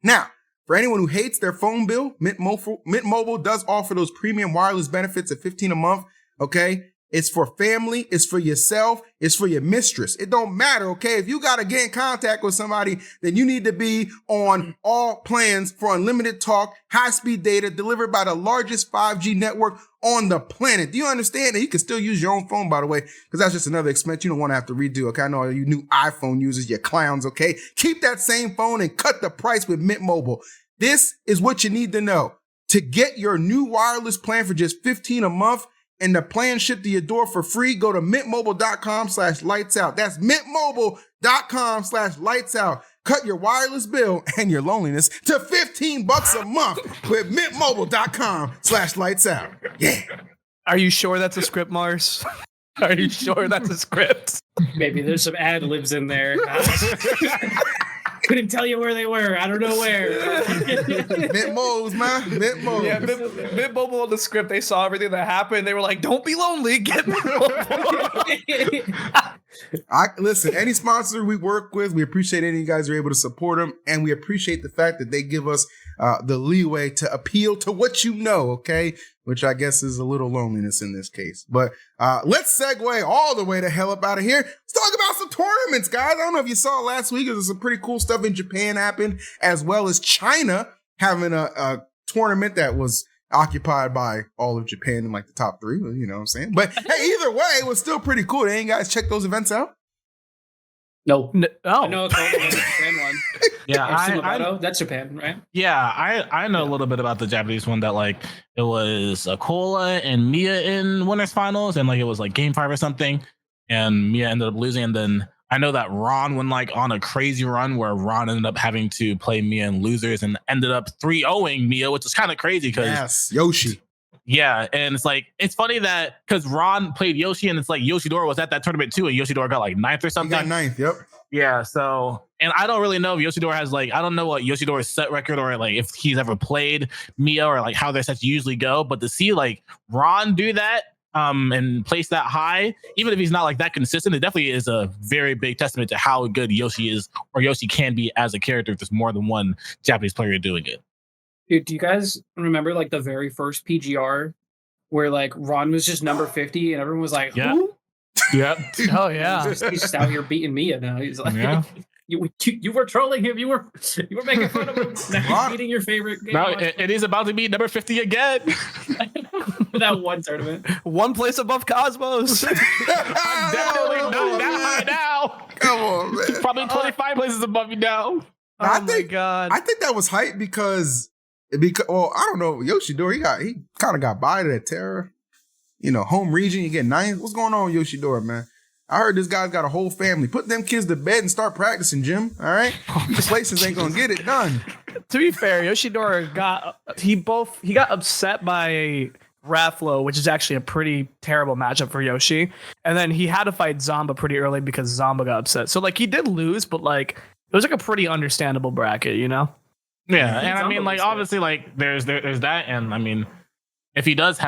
Now, for anyone who hates their phone bill, Mint Mobile does offer those premium wireless benefits at $15 a month, okay? It's for family, it's for yourself, it's for your mistress. It don't matter, okay? If you got to get in contact with somebody, then you need to be on all plans for unlimited talk, high-speed data delivered by the largest 5G network on the planet. Do you understand? And you can still use your own phone, by the way, because that's just another expense you don't want to have to redo, okay? I know you new iPhone users, you clowns, okay? Keep that same phone and cut the price with Mint Mobile. This is what you need to know. To get your new wireless plan for just $15 a month, and the plan shipped to your door for free, go to mintmobile.com/lightsout. That's mintmobile.com/lightsout. Cut your wireless bill and your loneliness to $15 a month with mintmobile.com/lightsout. Yeah. Are you sure that's a script, Mars? Are you sure that's a script? Maybe there's some ad libs in there. Couldn't tell you where they were. I don't know where. Mint Moles, man. Mint Moles. Yeah, Mint Mobile on the script, they saw everything that happened. They were like, don't be lonely. Get Mint Mobile. Listen, any sponsor we work with, we appreciate any of you guys are able to support them. And we appreciate the fact that they give us the leeway to appeal to what you know, okay? Which I guess is a little loneliness in this case. But let's segue all the way the hell up out of here. Let's talk about some tournaments, guys. I don't know if you saw last week, there's some pretty cool stuff in Japan happened, as well as China having a tournament that was occupied by all of Japan in like the top three, you know what I'm saying? But hey, either way, it was still pretty cool. Didn't you guys check those events out? No. Oh. I know it's the Japan one. Yeah, that's Japan, right? Yeah, I know a little bit about the Japanese one that like it was Acola and Mia in winners finals, and like it was like game 5 or something, and Mia ended up losing. And then I know that Ron went like on a crazy run where Ron ended up having to play Mia in losers and ended up 3-0ing Mia, which is kind of crazy because yes, Yoshi. Yeah, and it's like it's funny that because Ron played Yoshi, and it's like Yoshidora was at that tournament too, and Yoshidora got like 9th or He something. got 9th, yep. Yeah, so and I don't really know if Yoshidora has like I don't know what Yoshidora's set record or like if he's ever played Mio or like how their sets usually go, but to see like Ron do that and place that high, even if he's not like that consistent, it definitely is a very big testament to how good Yoshi is or Yoshi can be as a character if there's more than one Japanese player doing it. Dude, do you guys remember like the very first PGR where like Ron was just number 50 and everyone was like, who? Yep. Oh yeah. He's just out here beating Mia now. He's like, Yeah. you were trolling him. You were making fun of him. Now he's beating your favorite game. Now it is about to be number 50 again. That one tournament. One place above Cosmos. I'm definitely not that high now. Come on, man. Probably 25 places above you now. I Oh think- my god. I think that was hype because well, I don't know, Yoshidora, he kind of got by to that Terra. You know, home region, you get 9th. What's going on with Yoshidora, man? I heard this guy's got a whole family. Put them kids to bed and start practicing, Jim. All right? These places ain't gonna get it done. To be fair, Yoshidora got upset by Rafflo, which is actually a pretty terrible matchup for Yoshi. And then he had to fight Zamba pretty early because Zamba got upset. So like he did lose, but like it was like a pretty understandable bracket, you know? Yeah, and I Zamba mean, like was good. obviously, like there's that, and I mean, if he does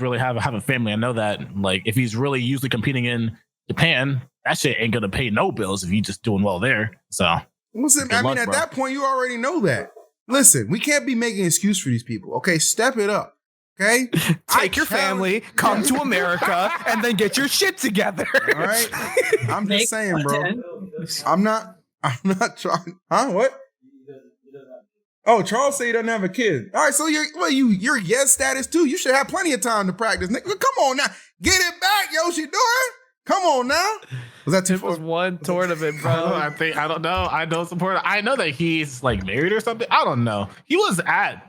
really have a family, I know that like if he's really usually competing in Japan, that shit ain't gonna pay no bills if he's just doing well there. So Listen, Good I mean, luck, at bro. that point, you already know that. Listen, we can't be making an excuse for these people. Okay, step it up. Okay, Take your family, come to America, and then get your shit together. All right, I'm just saying, bro. content. I'm not trying. Huh? What? Oh, Charles said he doesn't have a kid. All right, so you're yes status too. You should have plenty of time to practice. Nigga, come on now, get it back, Yoshidora. Come on now. Was that too It was far? one tournament, bro. I don't know. I don't support it. I know that he's like married or something. I don't know. He was at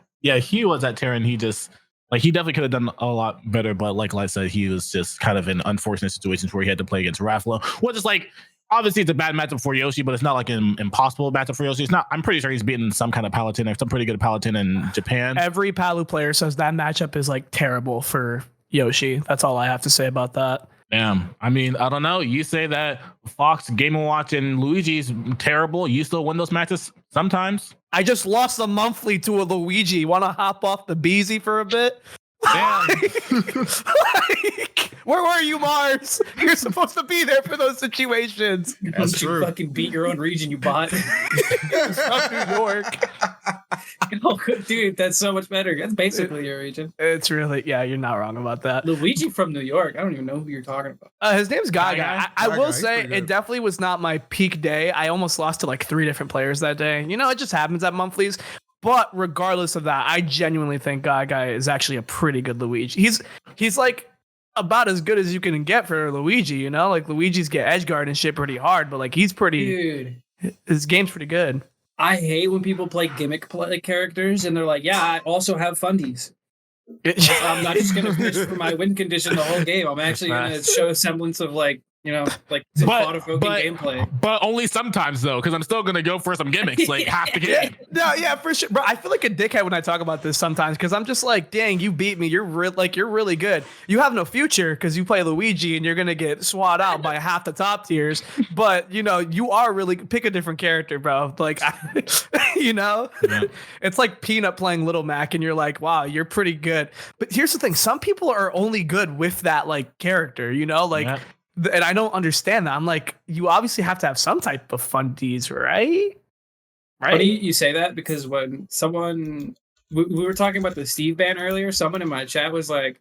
Terra, and he just like he definitely could have done a lot better. But like I said, he was just kind of in unfortunate situations where he had to play against Rafflo, which is like obviously it's a bad matchup for Yoshi, but it's not like an impossible matchup for Yoshi. It's not. I'm pretty sure he's beaten some kind of Paladin or some pretty good Paladin in Japan. Every Palu player says that matchup is like terrible for Yoshi. That's all I have to say about that. Damn. I mean, I don't know. You say that Fox, Game & Watch, and Luigi's terrible. You still win those matches sometimes. I just lost a monthly to a Luigi. Want to hop off the Beezy for a bit? Damn. Like, where were you, Mars? You're supposed to be there for those situations. That's You true. fucking beat your own region, you bot. From New York. Oh, dude, that's so much better. That's basically your region. It's really, yeah, you're not wrong about that. Luigi from New York. I don't even know who you're talking about. His name's Gaga. Gaga? I Gaga, will he's say pretty it good. definitely was not my peak day. I almost lost to like 3 different players that day. You know, it just happens at monthlies. But regardless of that, I genuinely think Gaga is actually a pretty good Luigi. He's like about as good as you can get for Luigi, you know? Like Luigi's get edge guard and shit pretty hard, but like he's pretty Dude, his game's pretty good. I hate when people play gimmick play characters and they're like, yeah, I also have fundies. I'm not just going to fish for my win condition the whole game. I'm actually going to show a semblance of like, you know, like some thought-evoking gameplay. But only sometimes though, because I'm still gonna go for some gimmicks like half the game. No, yeah, for sure, bro. I feel like a dickhead when I talk about this sometimes because I'm just like, dang, you beat me. You're really good. You have no future because you play Luigi and you're gonna get swat out by half the top tiers. But you know, you are really pick a different character, bro. Like, you know, Yeah. it's like Peanut playing Little Mac, and you're like, wow, you're pretty good. But here's the thing: some people are only good with that like character, you know, like. Yeah. And I don't understand that. I'm like, you obviously have to have some type of fundies, right? Funny you say that because when someone we were talking about the Steve ban earlier, someone in my chat was like,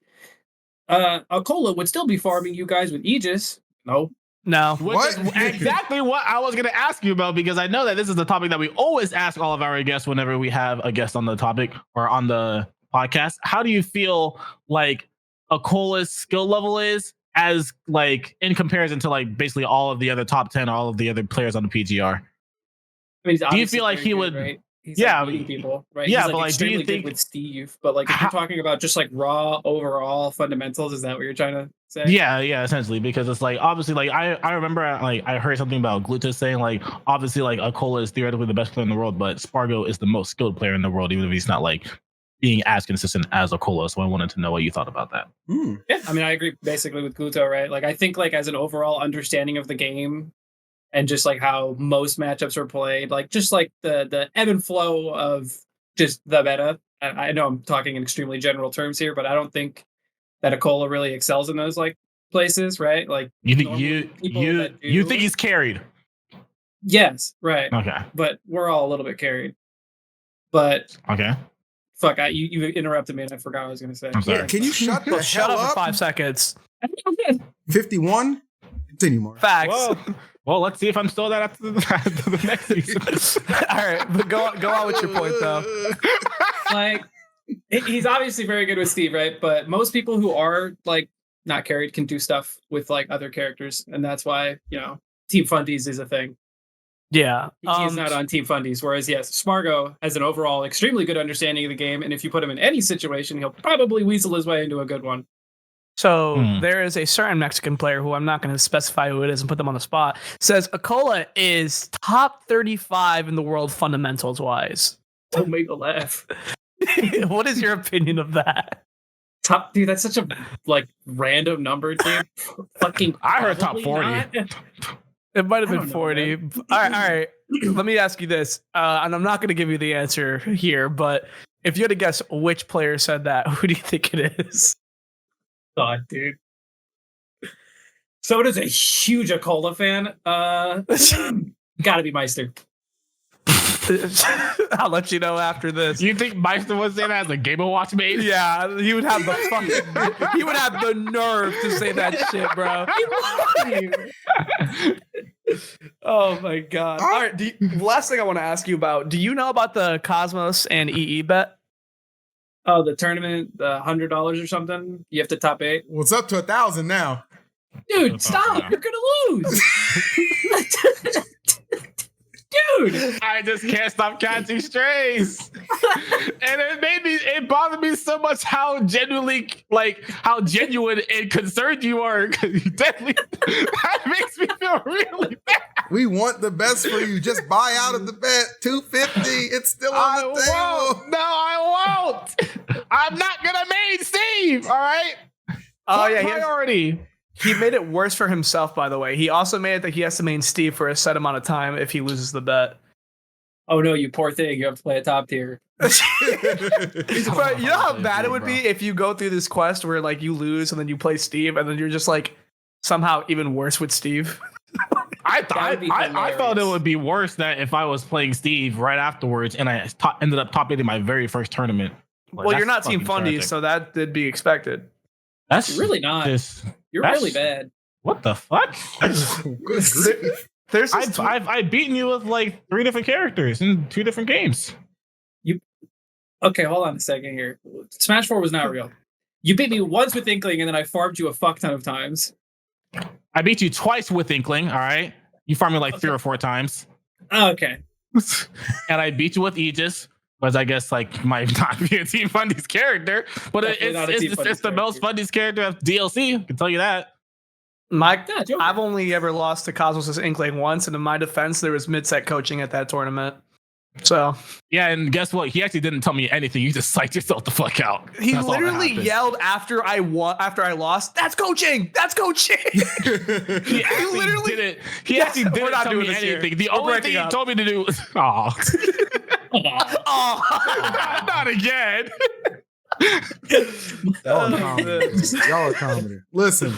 Acola would still be farming you guys with Aegis. No. No. Which What? is exactly what I was going to ask you about, because I know that this is the topic that we always ask all of our guests whenever we have a guest on the topic or on the podcast. How do you feel like Acola's skill level is as like in comparison to like basically all of the other top 10, all of the other players on the PGR? I mean, he's obviously feel like very he good, would- right? He's Yeah, like beating people, right? yeah, He's but, like, do you extremely good think- with Steve, but like if you're talking about just like raw overall fundamentals, is that what you're trying to say? Yeah, essentially, because it's like obviously like I remember like I heard something about Glutus saying like obviously like Acola is theoretically the best player in the world, but Spargo is the most skilled player in the world, even if he's not like being as consistent as Acola. So I wanted to know what you thought about that. Yeah, I mean, I agree basically with Gluto, right? Like, I think like as an overall understanding of the game and just like how most matchups are played, like just like the ebb and flow of just the meta. I know I'm talking in extremely general terms here, but I don't think that Acola really excels in those like places, right? Like You normally people that do- think he's carried? Yes, right. Okay. But we're all a little bit carried. But Okay. fuck, you interrupted me and I forgot what I was going to say. I'm sorry. Yeah, can you shut the Shut hell up up? for 5 seconds. 51? Continue, Mark. Facts. Well, let's see if I'm still that after the next season. All right, but go on with your point though. Like, he's obviously very good with Steve, right? But most people who are like not carried can do stuff with like other characters, and that's why Team Fundies is a thing. Yeah, He's not on Team Fundies, whereas yes, Smargo has an overall extremely good understanding of the game, and if you put him in any situation, he'll probably weasel his way into a good one. So there is a certain Mexican player who I'm not going to specify who it is and put them on the spot. Says Acola is top 35 in the world fundamentals wise. Don't make a laugh. What is your opinion of that? Top, dude, that's such a like random number, dude. Fucking, I heard top 40. not. It might have I been don't know, 40. man. All right. Let me ask you this, and I'm not going to give you the answer here, but if you had to guess which player said that, who do you think it is? God, dude. So it is a huge Acola fan. Gotta be Meister. I'll let you know after this. You think Meister was saying that as a Game & Watch mate? Yeah, he would have the fucking. He would have the nerve to say that shit, bro. Oh my god! All right, last thing I want to ask you about: do you know about the Cosmos and EE bet? Oh, the tournament, the $100 or something. You have to top 8. Well, it's up to 1,000 now. Dude, stop! You're gonna lose. Dude, I just can't stop catching strays. And it bothered me so much how genuine and concerned you are. That makes me feel really bad. We want the best for you. Just buy out of the bet. $250. It's still on the table. No, I won't. I'm not gonna main Steve. All right. Oh yeah, priority. He made it worse for himself, by the way. He also made it that he has to main Steve for a set amount of time if he loses the bet. oh no, you poor thing! You have to play a top tier. But you know how bad it would be if you go through this quest where like you lose and then you play Steve and then you're just like somehow even worse with Steve. I felt it would be worse that if I was playing Steve right afterwards and I ended up top 8 in my very first tournament. Well, you're not Team Fundies, so that did be expected. That's Really not. You're really bad. What the fuck? I've beaten you with like 3 different characters in 2 different games. Okay, hold on a second here. Smash 4 was not real. You beat me once with Inkling, and then I farmed you a fuck ton of times. I beat you twice with Inkling, all right? You farmed me like 3 or 4 times. Oh, okay. And I beat you with Aegis, because I guess like might not be a Team Fundies character, but it's the most Fundies character of DLC. I can tell you that. Mike, I've only ever lost to Cosmos' Inkling once, and in my defense, there was mid-set coaching at that tournament. So yeah, and guess what? He actually didn't tell me anything. You just psyched yourself the fuck out. He literally yelled after I lost. That's coaching. That's coaching. He actually didn't tell me anything. The only thing he told me to do was not again. Y'all are comedy. Listen.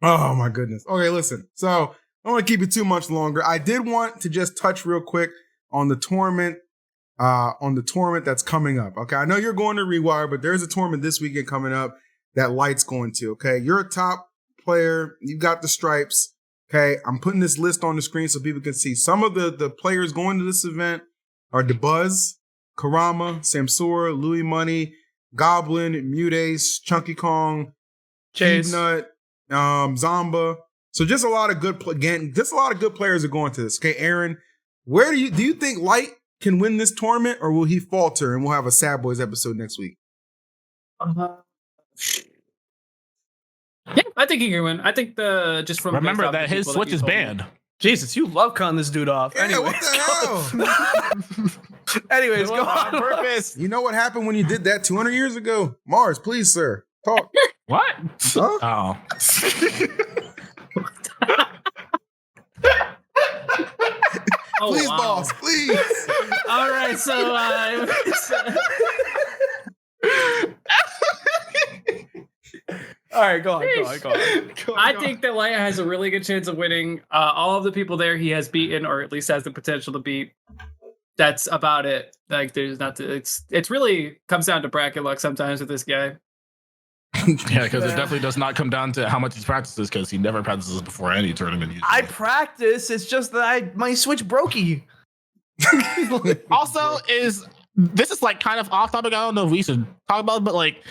Oh my goodness. Okay, listen. So I don't want to keep it too much longer. I did want to just touch real quick on the tournament that's coming up. Okay, I know you're going to Rewire, but there's a tournament this weekend coming up that Light's going to. Okay, you're a top player. You got the stripes. Okay, I'm putting this list on the screen so people can see. Some of the players going to this event are DeBuzz, Karama, Samsora, Louis Money, Goblin, Mutace, Chunky Kong, Chase, Nut, Zomba. So just a lot of good players are going to this. Okay, Aaron, where do you think Light can win this tournament, or will he falter and we'll have a Sad Boys episode next week? Yeah, I think he can win. I think just from remember that his Switch is banned. Jesus, you love cutting this dude off. Yeah, Anyways, what the hell? Anyways, go on on. purpose. You know what happened when you did that 200 years ago? Mars, please, sir. Talk. What? Huh? Oh, Please, wow. boss, please. All right, so All right, go on. I think that Leia has a really good chance of winning. All of the people there he has beaten, or at least has the potential to beat. That's about it. Like, there's not. It's really comes down to bracket luck sometimes with this guy. Yeah, because it definitely does not come down to how much he practices, because he never practices before any tournament. Usually. I practice. It's just that my Switch brokey. Also, this is like kind of off topic. I don't know if we should talk about it, but like,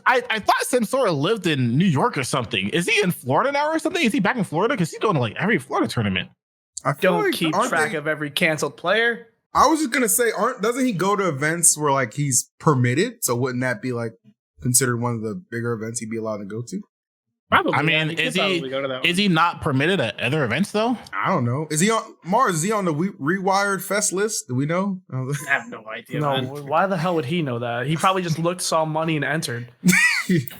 I thought Sensora lived in New York or something. Is he in Florida now or something? Is he back in Florida? Because he's going to like every Florida tournament. I feel Don't like, keep aren't track they- of every canceled player. I was just gonna say, doesn't he go to events where like he's permitted? So wouldn't that be like considered one of the bigger events he'd be allowed to go to? Probably. I mean, could is probably go to that one. he not permitted at other events though? I don't know. Is he on Mars? Is he on the Rewired Fest list? Do we know? I have no idea. No, Man. why the hell would he know that? He probably just looked, saw money, and entered.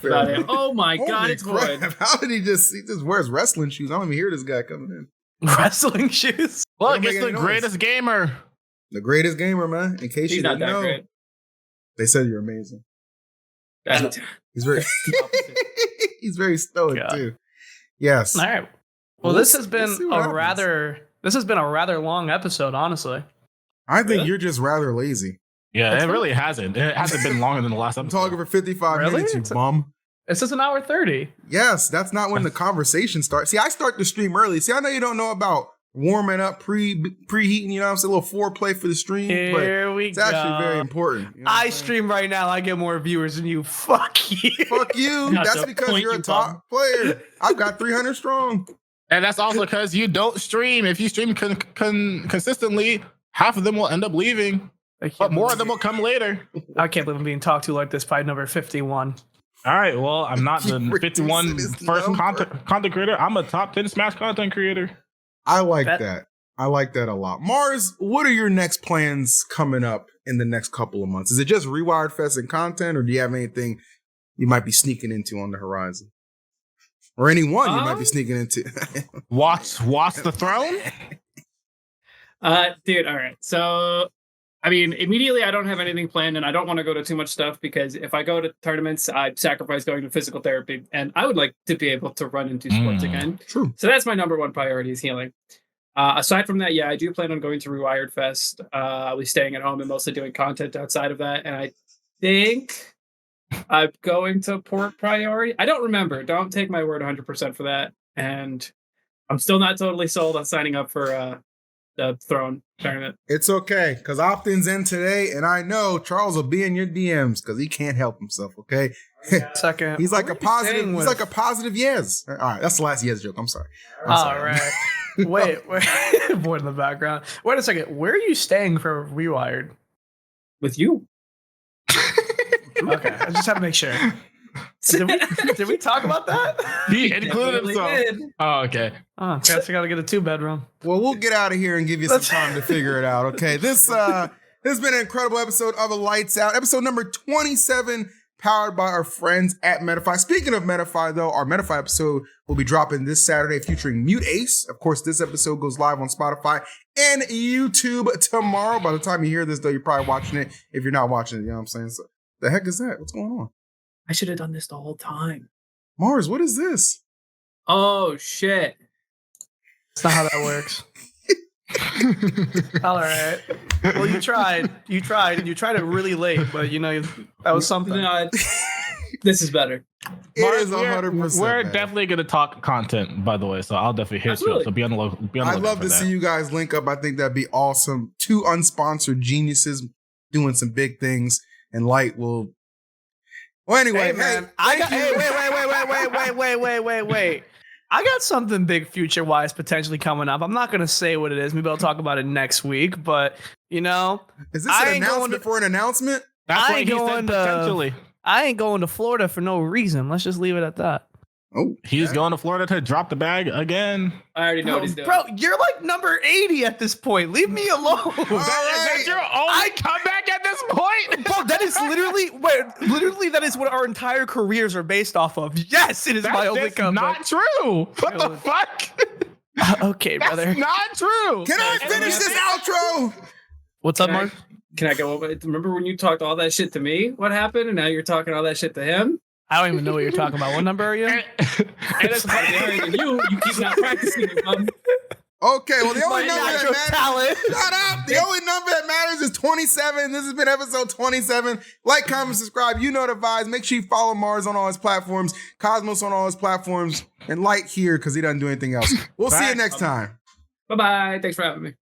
About it. Oh my god, Holy it's crap. void. How did he just wears wrestling shoes? I don't even hear this guy coming in. Wrestling shoes. Look, Don't it's make the any noise. greatest gamer. The greatest gamer, man. In case He's you not didn't that know, great. they said you're amazing. That's He's very, he's very stoic God. too. Yes. All right. Well, Well, this has we'll been see what happens. this has been a rather long episode, honestly. I think Really? you're just rather lazy. Yeah, That's it fine. really hasn't. It hasn't been longer than the last I'm episode. talking for 55 Really? minutes, you bum. This is an hour 30. Yes, that's not when the conversation starts. See, I start the stream early. See, I know you don't know about warming up, preheating, you know what I'm saying? A little foreplay for the stream. Here we It's go. actually very important. You know what I I'm saying? stream right now. I get more viewers than you. Fuck you. Fuck you. Not That's the because point, you're a you top bum. player. I've got 300 strong. And that's also because you don't stream. If you stream consistently, half of them will end up leaving, but more of them will come later. I can't believe I'm being talked to like this by number 51. All right, well, I'm not the Keep 51 reducing his first number. content creator. I'm a top 10 Smash content creator. I like That- that. I like that a lot. Mars, what are your next plans coming up in the next couple of months? Is it just Rewired Fest and content, or do you have anything you might be sneaking into on the horizon? Or anyone you might be sneaking into? Watch the throne. Dude, all right. So, I mean, immediately I don't have anything planned, and I don't want to go to too much stuff because if I go to tournaments, I'd sacrifice going to physical therapy, and I would like to be able to run into sports again. True. So that's my number one priority is healing. Aside from that, yeah, I do plan on going to Rewired Fest. I'll be staying at home and mostly doing content outside of that, and I think I'm going to Port Priority. I don't remember. Don't take my word 100% for that. And I'm still not totally sold on signing up for the Throne tournament. It's okay, because opt-in's in today, and I know Charles will be in your DMs because he can't help himself, okay? Second. He's like a positive, staying he's with? like a positive yes. All right, that's the last yes joke. I'm sorry. I'm All sorry. right. Wait. Boy in the background. Wait a second. Where are you staying for Rewired? With you. Okay. I just have to make sure. Did we talk about that? He included Definitely himself. did. Oh, okay. Oh, guess I gotta get a 2-bedroom. Well, we'll get out of here and give you some time to figure it out, okay? This has been an incredible episode of A Lights Out, episode number 27, powered by our friends at Metafy. Speaking of Metafy, though, our Metafy episode will be dropping this Saturday featuring Mute Ace. Of course, this episode goes live on Spotify and YouTube tomorrow. By the time you hear this, though, you're probably watching it. If you're not watching it, you know what I'm saying? So, the heck is that? What's going on? I should have done this the whole time. Mars, what is this? Oh, shit. That's not how that works. All right. Well, you tried. You tried it really late, but you know that was something. No, this is better. It Mark, is 100%. We're man. definitely going to talk content, by the way, so I'll definitely hit you up. Absolutely. So be on the I'd lookout love for to that. see you guys link up. I think that'd be awesome. Two unsponsored geniuses doing some big things, and Light will. Well, anyway, Hey man, I got. Hey, wait. I got something big future wise potentially coming up. I'm not gonna say what it is. Maybe I'll talk about it next week. But you know, Is this I an ain't going announcement for an announcement? That's I what ain't he said going to- potentially. I ain't going to Florida for no reason. Let's just leave it at that. Oh, He's going to Florida to drop the bag again. I already know what he's doing. Bro, you're like number 80 at this point. Leave me alone. That's your only comeback at this point? Bro, that is literally that is what our entire careers are based off of. Yes, it is my only comeback. Not true. What the fuck? Okay, brother. That's not true. Can I finish this outro? What's up, Mark? Can I go over? Remember when you talked all that shit to me? What happened? And now you're talking all that shit to him? I don't even know what you're talking about. What number are you? And it's higher than you. You keep not practicing. Okay, well, the only number that matters. Talent. Shut up. The only number that matters is 27. This has been episode 27. Like, comment, subscribe. You know the vibes. Make sure you follow Mars on all his platforms, Cosmos on all his platforms, and Light here because he doesn't do anything else. We'll see you next time. Bye-bye. Thanks for having me.